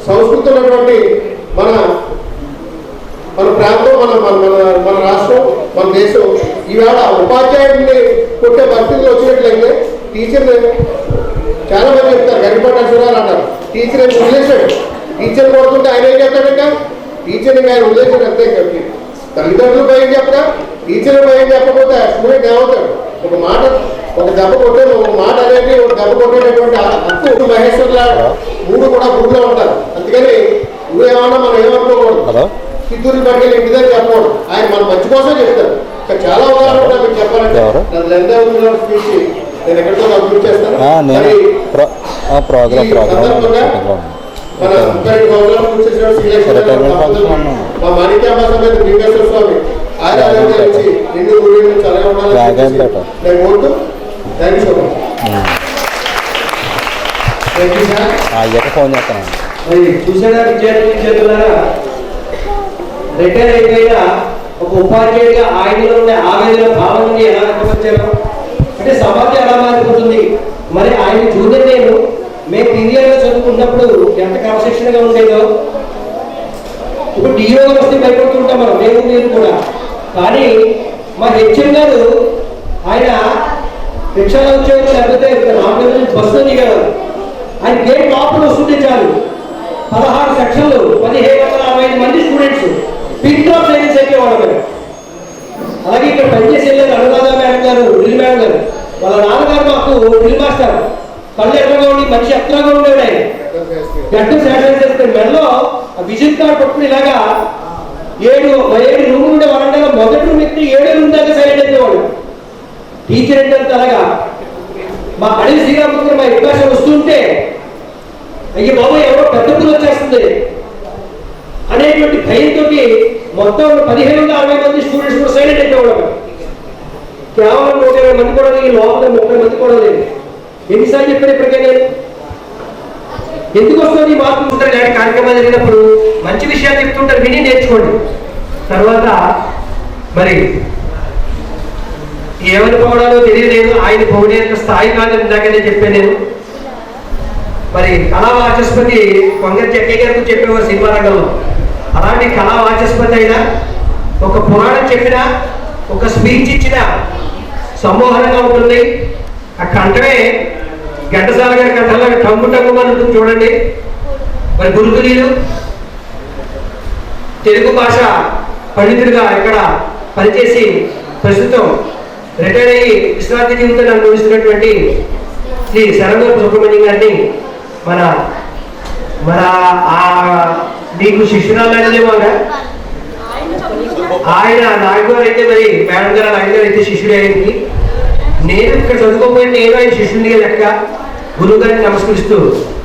Speaker 6: సంస్కృతి ఉన్నటువంటి మన ప్రాంతం, మన రాష్ట్రం, మన దేశం ఈవేళ ఉపాధ్యాయుడిని కొట్టే పరిస్థితులు వచ్చినట్లయితే టీచర్ని చాలా మంది చెప్తారు గరిపట్టారు అంటారు. టీచర్ ఏం వదిలేశాడు, టీచర్ కొడుతుంటే ఆయన ఏం చేస్తాడంట? టీచర్ని ఆయన వదిలేశాడు అంతే. తల్లిదండ్రులు భయం చెప్పరా, టీచర్ భయం చెప్పకపోతే స్టూడెంట్ ఏమవుతాడు? ఒక దెబ్బ కొట్టే, ఒక మాట అనేది, ఒక దెబ్బ కొట్టేటటువంటి హక్కు మహేశ్వర్లా 3 కూడా గుడిలో ఉంటారు. అందుకని నువ్వేమన్నా మనం ఏమనుకోకూడదు, చిత్తూరు పట్టుకెళ్ళి ఇంటి దగ్గర చెప్పకూడదు. ఆయన మన మంచి కోసం చెప్తారు. ఇంకా చాలా ఉదాహరణలు ఉంటాయి మీకు చెప్పాలంటే. నన్ను స్పీచ్ నేను ఎక్కడితో అభివృద్ధి చేస్తాను. మన 32 ప్రోగ్రామ్ పూర్తి చేసిన మా మాణిక్యాంబ సమేత భీమేశ్వర స్వామి ఆరాధన ఇచ్చి నిన్ను ఊరిని చల్లగా ఉండాలని నేను కోరుతూ thank you so much.
Speaker 7: Phone చేస్తాను.
Speaker 4: చూసారా విద్యార్థులారా, రిటైర్ అయిపోయిన ఒక ఉపాధ్యాయుడిగా ఆయనలో ఉండే ఆవేదన భావం నుండి ఎలా వ్యక్తపరిచారు అంటే సమాజం ఎలా మారిపోతుంది. మరి ఆయన జూనియర్ మేము పీరియడ్లో చదువుకున్నప్పుడు ఎంత క్రమశిక్షణగా ఉండేదో ఇప్పుడు డిఓ వస్తే భయపడుతుంటాం మనం, మీరు కూడా. కానీ మా హెచ్ఎం గారు ఆయన రిక్షాలో వచ్చేవారు, లేకపోతే రామదేవ్ బస్సులో దిగేవారు. ఆయన గేట్ లోపల వస్తుంటే చాలు 16 సెక్షన్లు 1765 మంది స్టూడెంట్స్ పిన్ డ్రాప్ సైన్స్ అయిపోయేవాడు మరి. అలాగే ఇక్కడ పనిచేసి వెళ్ళారు అనురాధ మేడం గారు, డ్రిల్ మేడం గారు. వాళ్ళ నాన్నగారు మాకు డ్రిల్ మాస్టర్. కళ్ళు ఎక్కడగా ఉండి మనిషి ఎక్కడగా ఉండేవాడు. ఆయన గడ్డ శానిటైజ్ చేస్తే మెడలో విజిట్ కార్డు పట్టుకుని ఇలాగా 7 రూములు ఉండే వరండాలో మొదటి రూమ్ ఎక్కి 7 రూమ్ దాకా సైలెంట్ అయిపోవాడు. టీచర్ ఏంటంటే అలాగా మా అడవి శ్రీరామపుత్రం మా వికాసం వస్తుంటే అయ్యి బాబు ఎవరో పెద్ద పూలు వచ్చేస్తుంది అనేటువంటి భయంతో మొత్తం 1560 మంది స్టూడెంట్స్ కూడా సైలెంట్ అయిపోవడం. కేవలం 120 మంది కూడా లేదు, లోపల 30 మంది కూడా లేదు. ఎన్నిసార్లు చెప్పారు ఇప్పటికే? ఎందుకు వస్తుంది మార్పు? ఇలాంటి కార్యక్రమాలు జరిగినప్పుడు మంచి విషయాలు చెప్తుంటారు, విని నేర్చుకోండి. తర్వాత మరి ఏమని పోవడాలో తెలియలేదు, ఆయన పోవడానికి స్థాయి కాదని ఇందాకనే చెప్పాను నేను. మరి కళా వాచస్పతి కొంగర్ చెక్కయ్య గారికి చెప్పేవారు సినిమా రంగంలో. అలాంటి కళా వాచస్పతి అయినా ఒక పురాణం చెప్పినా, ఒక స్పీచ్ ఇచ్చిన సమ్మోహనంగా ఉంటుంది. ఆ కంఠమే ఘంటసాల గారి కంఠంలో టంగు టంగుమని ఉంటుంది చూడండి. మరి గురుకులీలు తెలుగు భాష పండితుడిగా ఇక్కడ పనిచేసి ప్రస్తుతం రిటైర్ అయ్యి విశ్రాంతి జీవితాన్ని అనుభవిస్తున్నటువంటి శ్రీ శరంగపు సుబ్రహ్మణ్యం గారిని మన మన మీకు శిష్యురాలనేమో ఆయన నాయకుడు అయితే మరి మేడం గారు ఆయన గారు అయితే శిష్యుడు అయింది. నేను ఇక్కడ చదువుకోకపోయినా నేను ఆయన శిష్యుడిగా లెక్క. గురువు గారిని నమస్కరిస్తూ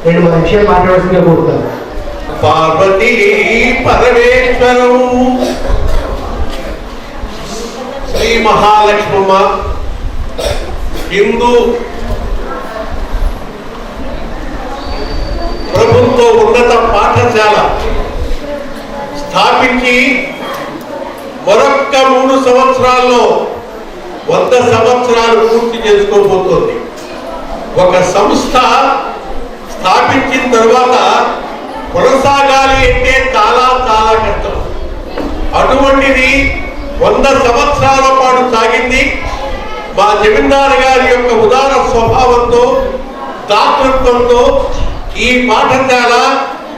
Speaker 4: 2 విషయాలు మాట్లాడాల్సిందిగా కోరుతున్నాను.
Speaker 6: పార్వతీ పరమేశ్వరం శ్రీ మహాలక్ష్మమ్మ హిందూ ప్రభుత్వ ఉన్నత పాఠశాల స్థాపించి మరొక్క 3 సంవత్సరాల్లో 100 సంవత్సరాలు పూర్తి చేసుకోబోతోంది. ఒక సంస్థ స్థాపించిన తర్వాత కొనసాగాలి అంటే చాలా చాలా కష్టం. అటువంటిది 100 సంవత్సరాల పాటు సాగింది. మా జమీందారు గారి యొక్క ఉదార స్వభావంతో, దాతృత్వంతో ఈ పాఠశాల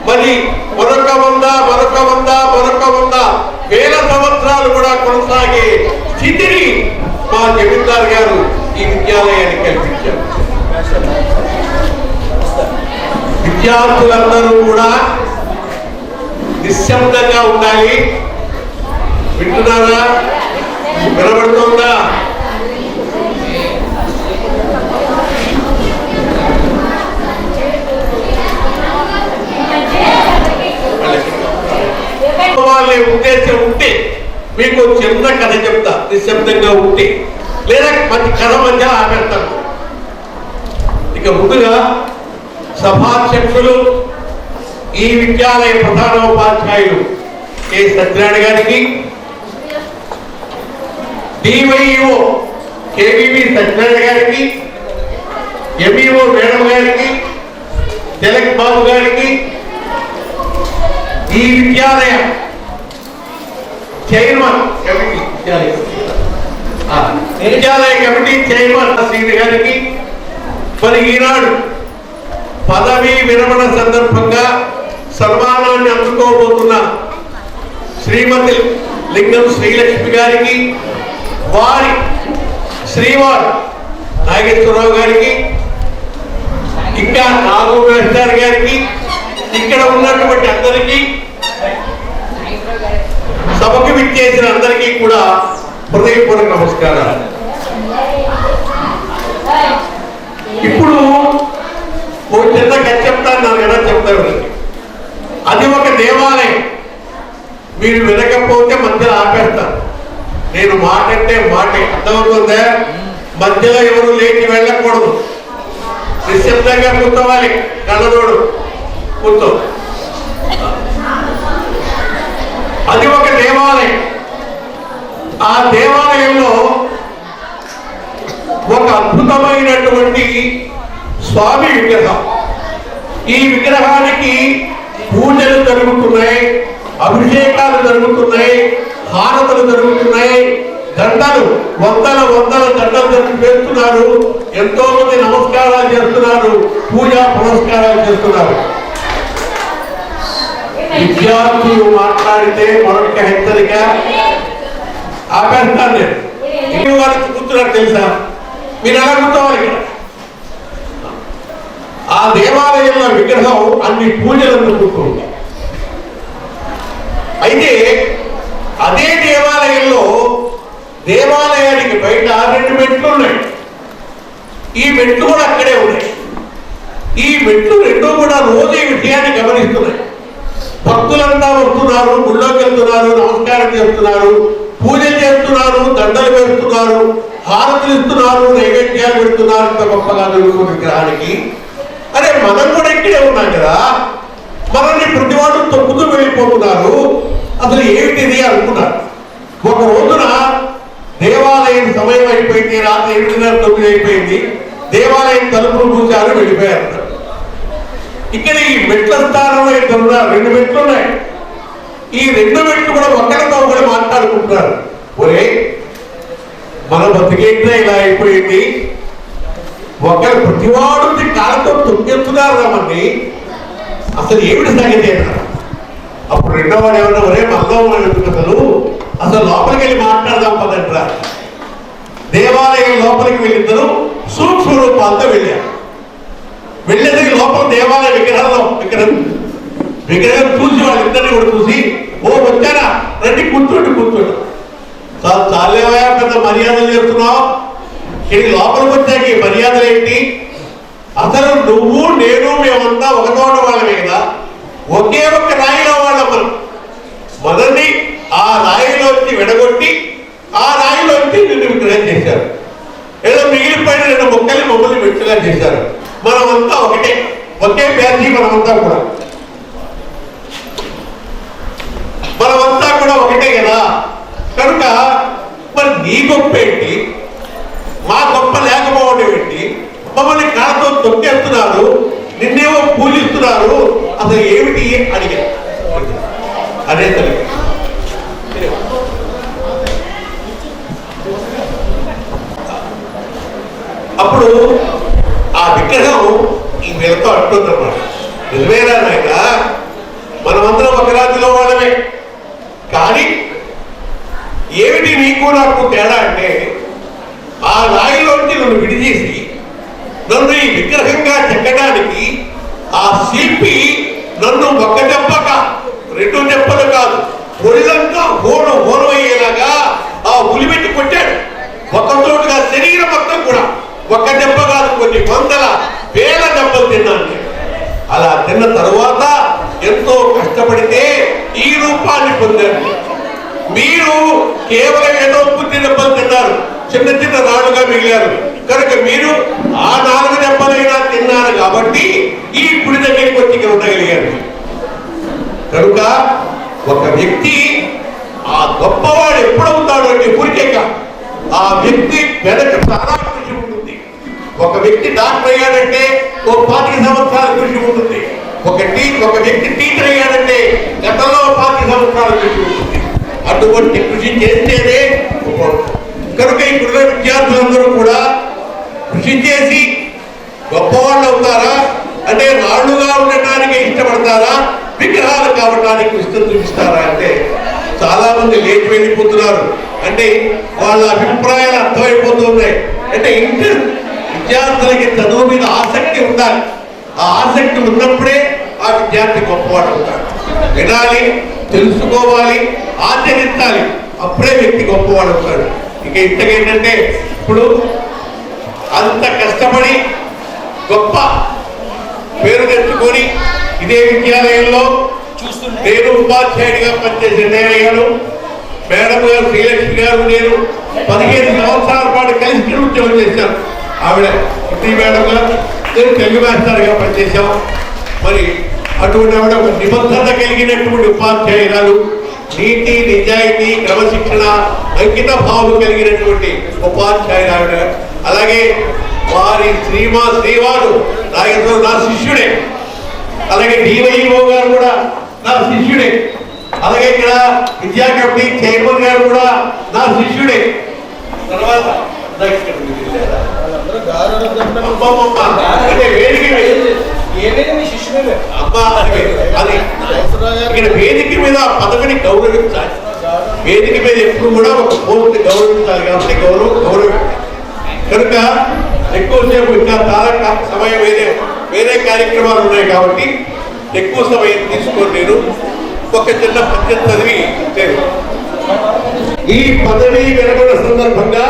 Speaker 6: మరి మరొక 100 వేల సంవత్సరాలు కూడా కొనసాగే స్థితిని మా జమీందారు గారు ఈ విద్యాలయాన్ని కల్పించారు. విద్యార్థులందరూ కూడా నిశ్శబ్దంగా ఉండాలి. వింటున్నారా? వినబడుతుందా? ఉద్దేశం ఉంటే మీకు చిన్న కథ చెప్తా, నిశ్శబ్దంగా ఉంటే, లేదా మంచి కథ మధ్య ఆపెడతాను. ఇక ముందుగా సభాధ్యక్షులు ఈ విద్యాలయ ప్రధానోపాధ్యాయులు కె సత్యనారాయణ గారికి, డివైఓ కేవీవి సత్యనారాయణ గారికి, ఎంఈఓ మేడం గారికి, తిలక్ బాబు గారికి, ఈ విద్యాలయ చైర్మన్ కమిటీ విద్యాలయ కమిటీ చైర్మన్ శ్రీ గారికి, మరి ఈనాడు పదవీ విరమణ సందర్భంగా సన్మానాన్ని అందుకోబోతున్న శ్రీమతి లింగం శ్రీలక్ష్మి గారికి, వారి శ్రీవారు నాగేశ్వరరావు గారికి, ఇంకా నాగోమేశ్వర్ గారికి, ఇక్కడ ఉన్నటువంటి అందరికీ, సభకు విచ్చేసిన అందరికీ కూడా హృదయపూర్వక నమస్కారాలు. ఇప్పుడు ఓ చిన్న కథ చెప్తాను, నాకు ఎలా చెప్తారు. అది ఒక దేవాలయం. మీరు వినకపోతే మధ్యలో ఆపేస్తారు. నేను మాట అంటే మాటే, అర్థమవుతుందా? మధ్యలో ఎవరు లేచి వెళ్ళకూడదు, నిశ్శబ్దంగా కూర్చోవాలి. కళ్ళదోడు కూర్చో. అది ఒక దేవాలయం. ఆ దేవాలయంలో ఒక అద్భుతమైనటువంటి స్వామి విగ్రహం. ఈ విగ్రహానికి పూజలు జరుగుతున్నాయి, అభిషేకాలు జరుగుతున్నాయి, హారతులు జరుగుతున్నాయి, దండలు వందల దండలు వేస్తున్నారు. ఎంతో మంది నమస్కారాలు చేస్తున్నారు, పూజా పురస్కారాలు చేస్తున్నారు. విద్యార్థులు మాట్లాడితే మరొక హెచ్చరిక, ఆపేస్తాను నేను. ఇంటి వారికి కూర్చున్నారు తెలుసా? మీరు ఎలా కూర్చోవాలి? ఇక్కడ ఆ దేవాలయంలో విగ్రహం అన్ని పూజలను కూర్చుంది. అయితే అదే దేవాలయంలో దేవాలయానికి బయట 2 మెట్లు ఉన్నాయి. ఈ మెట్లు కూడా అక్కడే ఉన్నాయి. ఈ మెట్లు 2 కూడా రోజు ఈ విషయాన్ని గమనిస్తున్నాయి. భక్తులంతా వస్తున్నారు, గుళ్ళోకి వెళ్తున్నారు, నమస్కారం చేస్తున్నారు, పూజలు చేస్తున్నారు, దండలు వేస్తున్నారు, హారతులు ఇస్తున్నారు, నైవేద్యాలు పెడుతున్నారు. ఇంత గొప్పగా జరుగుతున్న విగ్రహానికి అరే మనం కూడా ఇక్కడే ఉన్నాం కదా, మనల్ని ప్రతివాడు తొక్కుతూ వెళ్ళిపోతున్నారు, అసలు ఏమిటిది అనుకున్నారు. ఒక రోజున దేవాలయం సమయం అయిపోయింది, రాత్రి 8:30 అయిపోయింది. దేవాలయం తలుపులు మూసారు, వెళ్ళిపోయారు. ఇక్కడ ఈ మెట్ల స్థానంలో 2 మెట్లు ఉన్నాయి. ఈ 2 మెట్లు కూడా ఒకరితో కూడా మాట్లాడుకుంటున్నారు. ఒరే మన బతికేంటే ఇలా అయిపోయింది, ఒకరు ప్రతివాడు కాళ్ళతో తొక్కేస్తున్నారు రమ్మని, అసలు ఏమిటి సంగతి అన్నారు. అప్పుడు రెండో వాడు ఏమన్నా, ఒరే మనలో అసలు లోపలికి వెళ్ళి మాట్లాడదాం పదంటారా. దేవాలయం లోపలికి వెళ్ళిద్దరు సూక్ష్మ రూపాలతో వెళ్ళారు. వెళ్ళేసరికి లోపల దేవాలయ విగ్రహం చూసి వాళ్ళిద్దరిని కూడా చూసి, ఓ వచ్చారా రండి కూర్చోండి. చాలేవా పెద్ద మర్యాదలు చేస్తున్నావు, ఇది లోపలికి వచ్చాక ఈ మర్యాదలు ఏంటి? అసలు నువ్వు నేను మేమంతా ఒక తోట వాళ్ళమే కదా, ఒకే ఒక్క రాయిలో వాళ్ళం. మనల్ని ఆ రాయిలోంచి విడగొట్టి ఆ రాయిలోంచి నిన్ను విగ్రహం చేశారు. ఏదో మిగిలిపోయిన 2 ముక్కల్ని మమ్మల్ని వ్యక్తిగా చేశారు. మనమంతా ఒకటే, ఒకే బ్యాచీ. మనమంతా కూడా ఒకటే కదా. కనుక మరి నీ గొప్ప ఏంటి, మా గొప్ప లేకపోవడం ఏంటి? మమ్మల్ని కాళ్ళతో తొక్కేస్తున్నారు, నిన్నేమో పూజిస్తున్నారు, అసలు ఏమిటి అడిగారు. అదే తల్లి అప్పుడు ఆ విగ్రహం ఈ వీళ్ళతో అంటుందన్నమాట. నిజమేనా నాయన, మనమందరం ఒక రాజులో వాళ్ళమే, కానీ ఏమిటి నీకు నాకు తేడా అంటే, ఆ రాయిలోంచి నన్ను విడిచేసి నన్ను ఈ విగ్రహంగా చెక్కడానికి ఆ శిల్పి నన్ను ఒక్క దెబ్బక 2 దెబ్బలు కాదు, ఒళ్ళంతా హోనం అయ్యేలాగా ఆ ఉలిపెట్టి కొట్టాడు. ఒక చోటుగా శరీరం మొత్తం కూడా ఒక్క దెబ్బ కాదు, కొన్ని వందల వేల దెబ్బలు తిన్నాను. అలా తిన్న తరువాత ఎంతో కష్టపడితే ఈ రూపాన్ని పొందారు. మీరు కేవలం ఏదో పుట్టి దెబ్బలు తిన్నారు, చిన్న రాళ్ళుగా మిగిలారు. కనుక మీరు ఆ 4 దెబ్బలైనా తిన్నారు కాబట్టి ఈ గుడి దగ్గరికి వచ్చి ఉండగలిగారు. కనుక ఒక వ్యక్తి ఆ గొప్పవాడు ఎప్పుడవుతాడు అంటే ఊరికేక ఆ వ్యక్తి వెనక చాలా కృషి ఉంటుంది. ఒక వ్యక్తి డాక్టర్ అయ్యాడంటే ఓ 25 సంవత్సరాల కృషి ఉంటుంది. ఒక వ్యక్తి టీచర్ అయ్యాడంటే గతంలో 25 సంవత్సరాల కృషి ఉంటుంది. అటువంటి కృషి చేస్తేనే కనుక ఇప్పుడున్న విద్యార్థులందరూ కూడా కృషి చేసి గొప్పవాళ్ళు అవుతారా అంటే రాళ్లుగా ఉండటానికి ఇష్టపడతారా, విగ్రహాలు కావడానికి ఇష్టం చూపిస్తారా అంటే చాలా మంది లేచి వెళ్ళిపోతున్నారు. అంటే వాళ్ళ అభిప్రాయాలు అర్థమైపోతున్నాయి. అంటే విద్యార్థులకి చదువు మీద ఆసక్తి ఉండాలి. ఆ ఆసక్తి ఉన్నప్పుడే ఆ విద్యార్థి గొప్పవాడు అవుతాడు. వినాలి, తెలుసుకోవాలి, ఆచరించాలి, అప్పుడే వ్యక్తి గొప్పవాడు అవుతాడు. ఇక ఇంతకేంటంటే ఇప్పుడు అంత కష్టపడి గొప్ప పేరు తెచ్చుకొని ఇదే విద్యాలయంలో నేను ఉపాధ్యాయుడిగా పనిచేసే నేనయ్యాను. మేడం గారు శ్రీలక్ష్మి గారు నేను 15 సంవత్సరాల పాటు కలిసి ఉద్యోగం చేశాను. ఆవిడ శ్రీ మేడం గారు నేను తెలుగు మాస్టర్గా పనిచేశాం. మరి అటువంటి ఆవిడ ఒక నిబద్ధత కలిగినటువంటి ఉపాధ్యాయురాలు, నీతి నిజాయితీ క్రమశిక్షణ అంకిత భావం కలిగినటువంటి ఉపాధ్యాయురావిడ. అలాగే వారి శ్రీవారు నాగేశ్వరరావు నా శిష్యుడే. అలాగే డివైఓ గారు కూడా నా శిష్యుడే. అలాగే ఇక్కడ విద్యా కమిటీ చైర్మన్ గారు కూడా నా శిష్యుడే. తర్వాత వేదిక మీద పదవిని గౌరవించాలి. వేదిక మీద ఎప్పుడు కూడా ఒక పోస్ట్ని గౌరవించాలి కాబట్టి గౌరవం కనుక ఎక్కువసేపు ఇంకా చాలా సమయం వేరే కార్యక్రమాలు ఉన్నాయి కాబట్టి ఎక్కువ సమయం తీసుకొని నేను ఒక చిన్న పద్యం చదివి ఈ పదవి విరమణ సందర్భంగా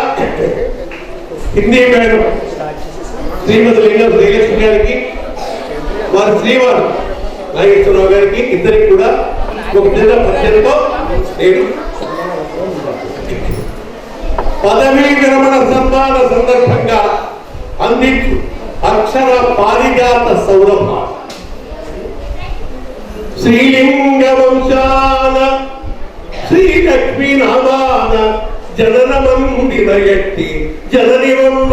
Speaker 6: హిందీ మేడం శ్రీమతి లింగం శ్రీలక్ష్మి గారికి, వారి శ్రీవారు నాగేశ్వరరావు గారికి ఇద్దరికి కూడా ఒక చిన్న పద్యంతో నేను పదవీ విరమణ సన్మాన సందర్భంగా అందించు అక్షర పారిజాత సౌరభ శ్రీలింగ వంశాన శ్రీలక్ష్మీ నామాన జనన మందిర ఎట్టి జననివమ్మ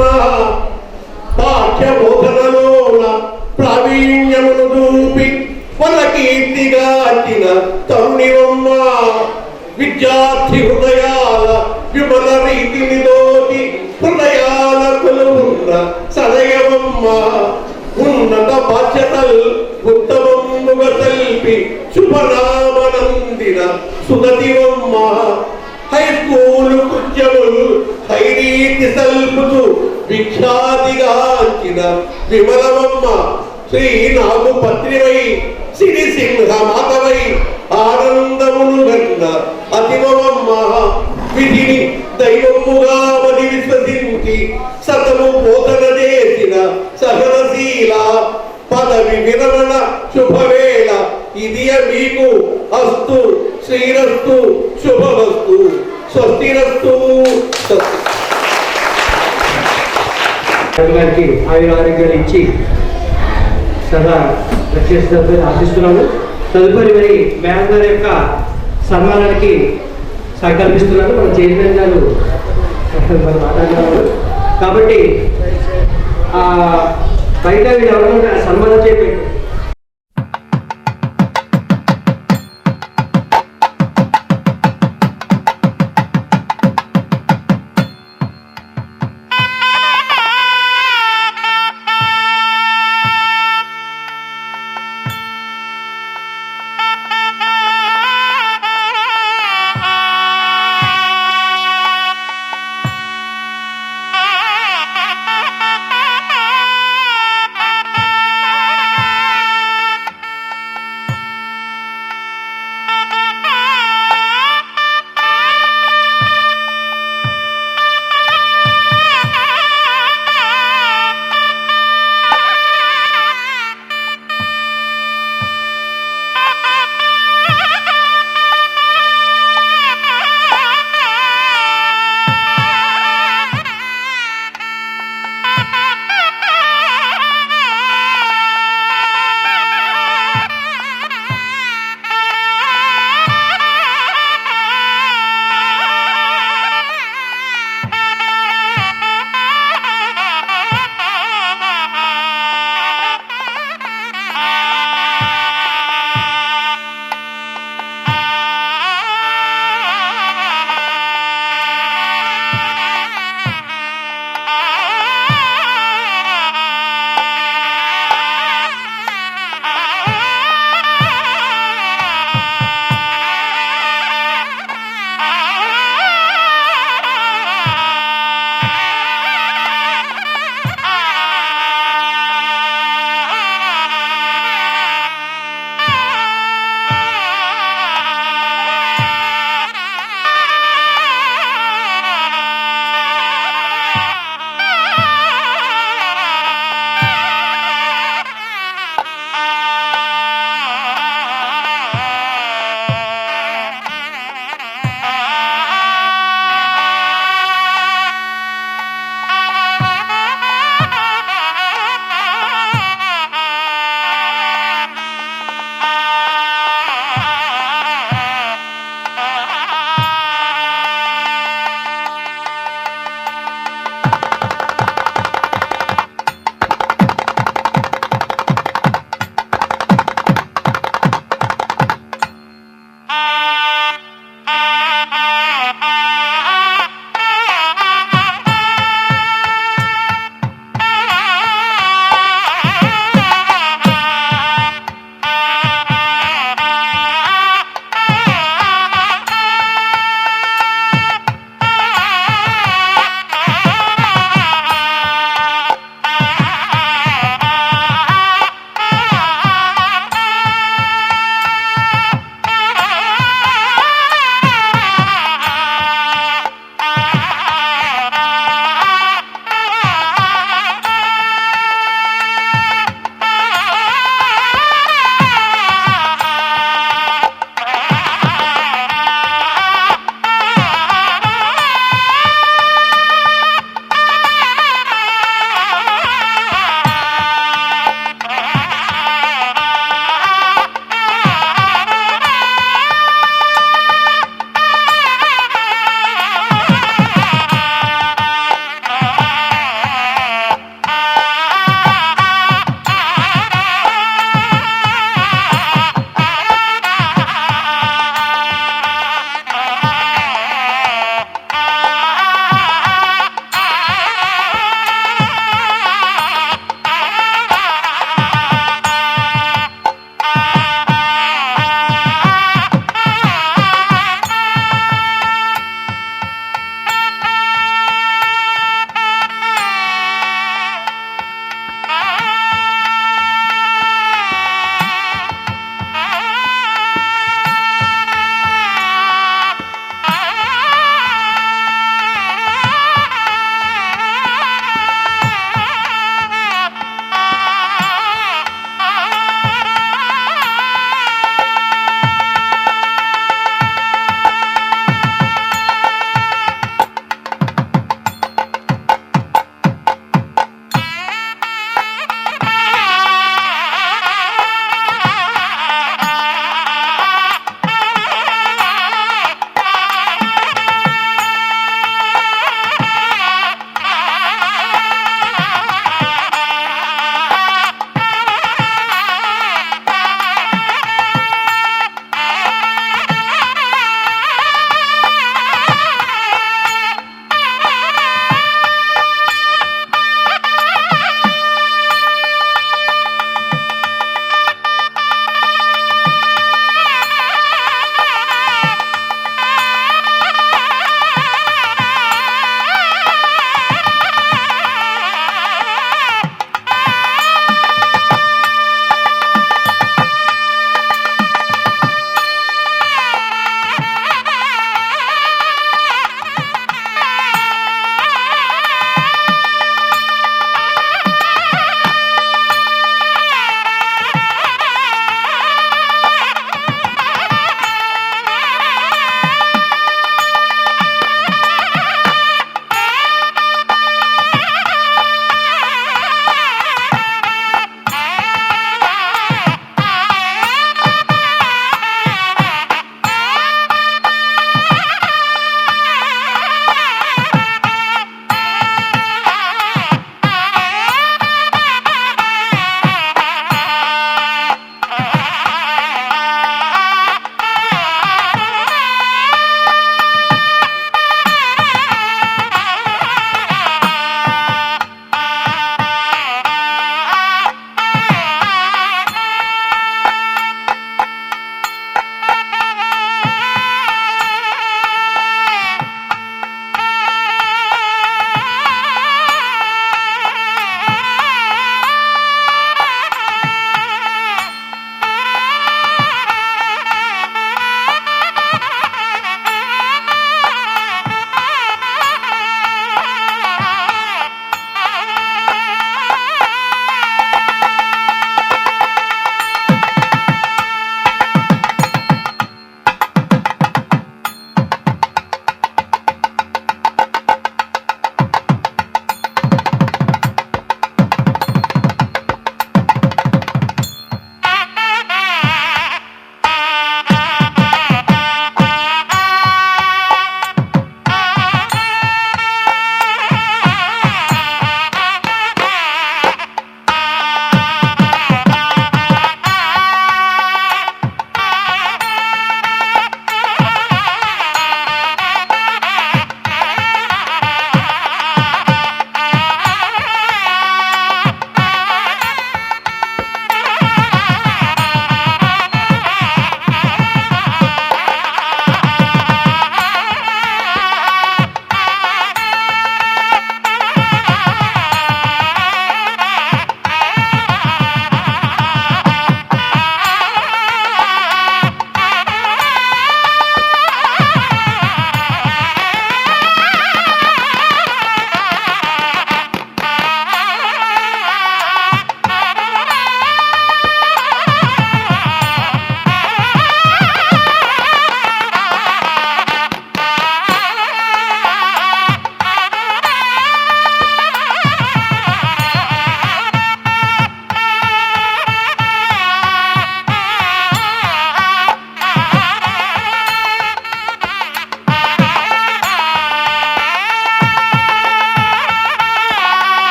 Speaker 6: పాఠ్యబోధనలోన ప్రావీణ్యమును చూపి మన కీర్తిగాచిన తరుణివమ్మ విద్యార్థి హృదయాల విమల రీతిని దోటి హృదయాల కొలువున్న సదయవమ్మ ఉన్నత బాధ్యతల్ ఉత్తమముగా తల్పి శుభనామనందిన సుగతివమ్మ హై స్కూలు కృత్యములు హైరీతి సల్పుతూ విఖ్యాతిగాంచిన విమలవమ్మ శ్రీ నాగు పత్రివై సిరి సింహ మాతవై ఆనందమును గన్న అతిమవమ్మ విధిని దైవముగా మని విశ్వసించి సతము బోధన చేసిన సహనశీల పదవి విరమణ శుభవేళ ఇది మీకు అస్తు శ్రీరస్తు శుభవస్తు స్వస్తిరస్తు.
Speaker 4: గారికి ఆయురారోగ్యాలు ఇచ్చి సదా రక్షిస్తుందని ఆశిస్తున్నాను. తదుపరి మరి మేడం గారి యొక్క సన్మానానికి సంకల్పిస్తున్నాను. మన చైర్మన్ గారు మరి మాట్లాడుతున్నారు కాబట్టి బయట వీళ్ళు ఎవరైనా సన్మానం చేయబెట్టు.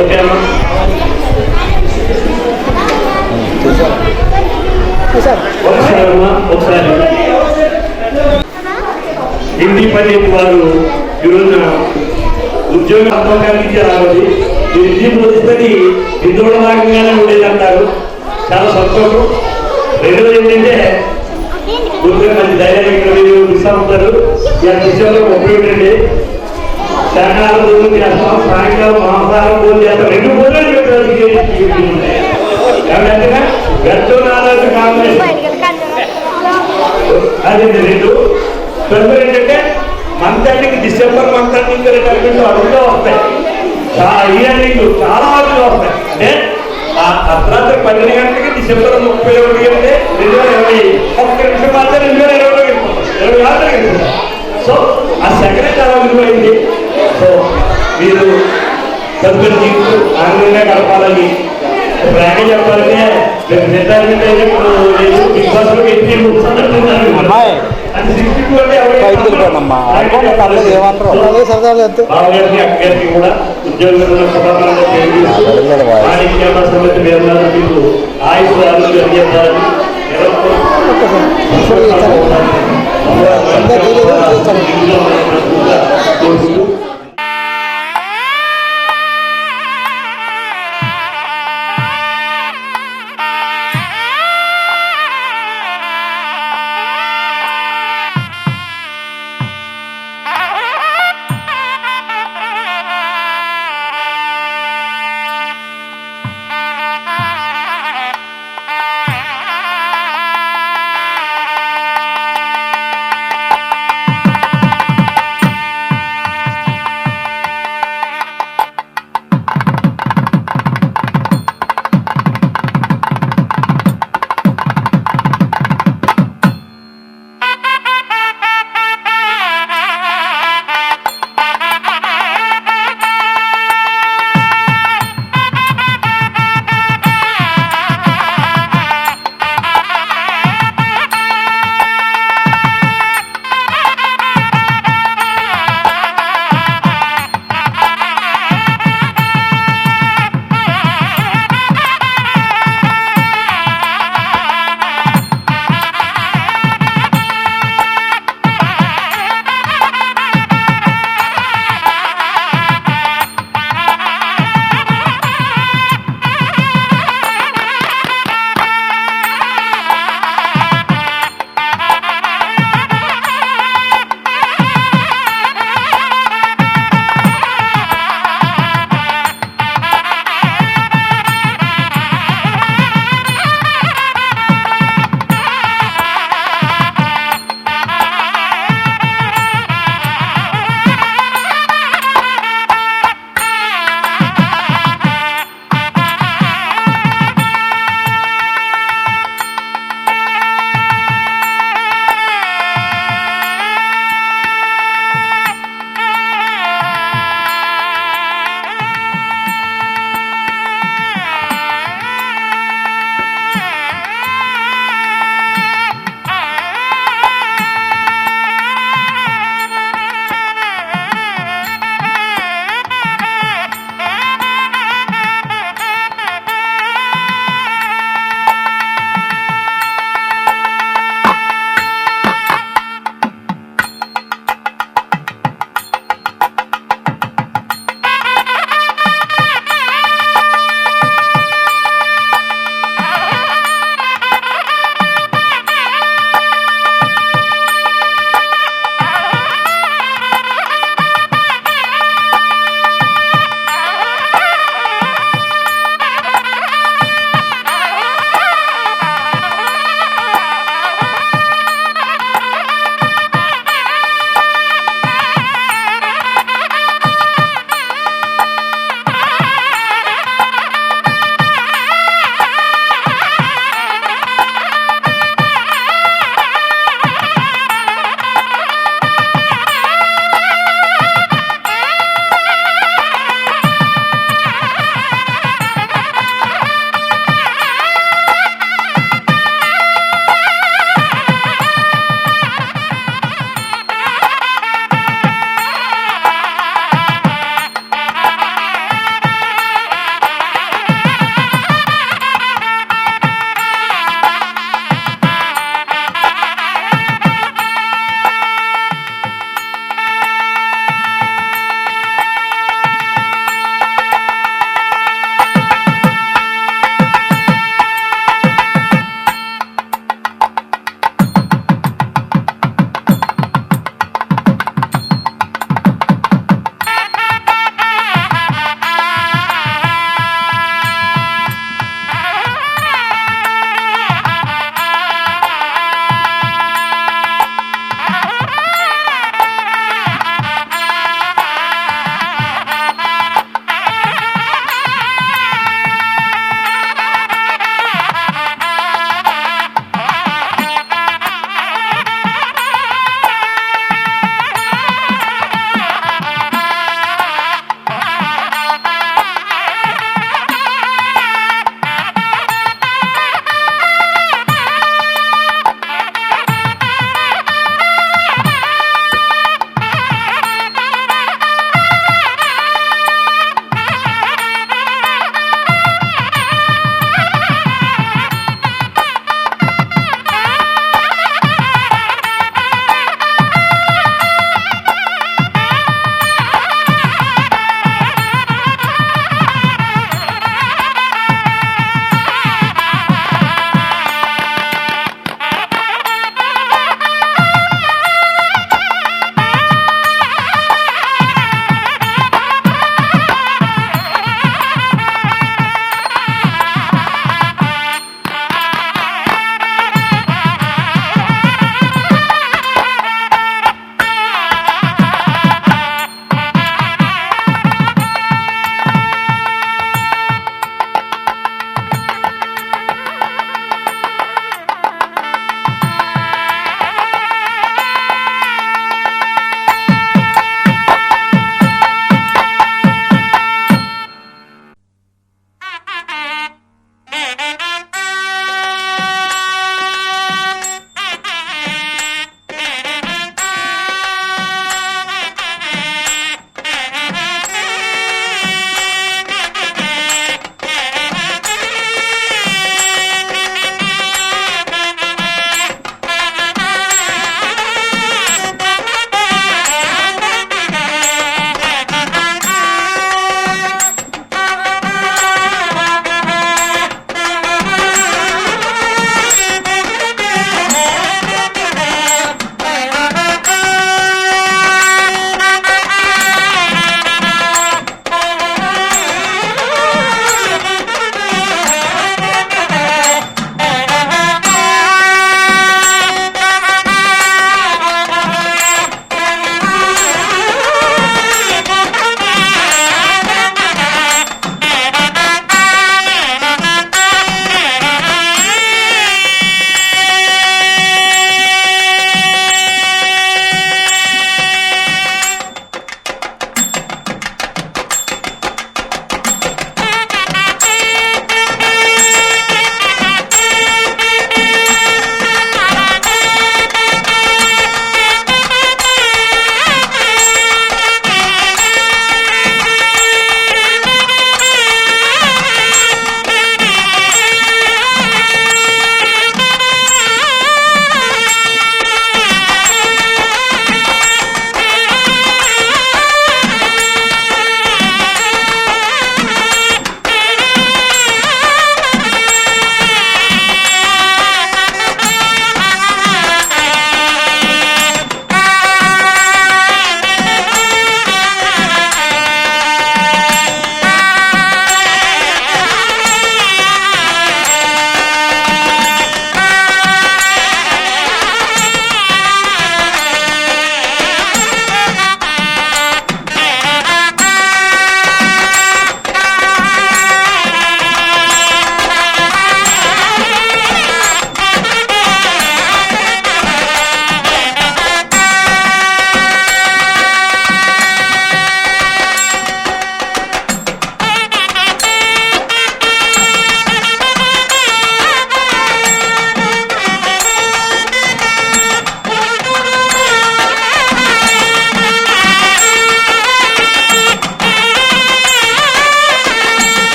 Speaker 8: ఓకే అమ్మా. ఒకసారి అమ్మా, ఒకసారి హిందీ పండిట్ వారు ఈరోజు ఉద్యోగ అవకాశానికి రావాలి. ఈ విద్య పొందిస్తుంది హిందువుల భాగంగానే ఉండేదంటారు. చాలా సంతోషం. రెండోది ఏంటంటే గురుగా మంచి ధైర్యం ఇక్కడ మీరు మిస్ అవుతారు. ఈ విషయంలో ఉపయోగండి. శాఖాహారం రోజు చేస్తాం, సాయంకాలం మాంసాహారం భోజనం చేస్తాం. 2 భోజనాలు పెట్టారు. ఏమంటే గర్జనాలకు కావాలి. అది 2. తదుపరి ఏంటంటే month ending December month ending retirement అడుగుతూ వస్తాయి. ఈ ఎండింగ్ చాలా వరకు వస్తాయి. అంటే అర్ధరాత్రి 12 గంటలకి డిసెంబర్ 31 అంటే 2020 ఒక్క నిమిషం మాత్రం 2020 వెళ్ళిపోతాం. సో ఆ సెకండ్ చాలా విలువైంది. సో మీరు తదుపరి జీవితం ఆనందంగా గడపాలని బ్రాండ్ చెప్పాలంటే రిటైర్మెంట్ అయితే ఇప్పుడు నేను బిగ్ బాస్ లో ఎన్ని బావగారికి అక్కగారికి కూడా ఉద్యోగులు ఆయుష్ ఆరోగ్యం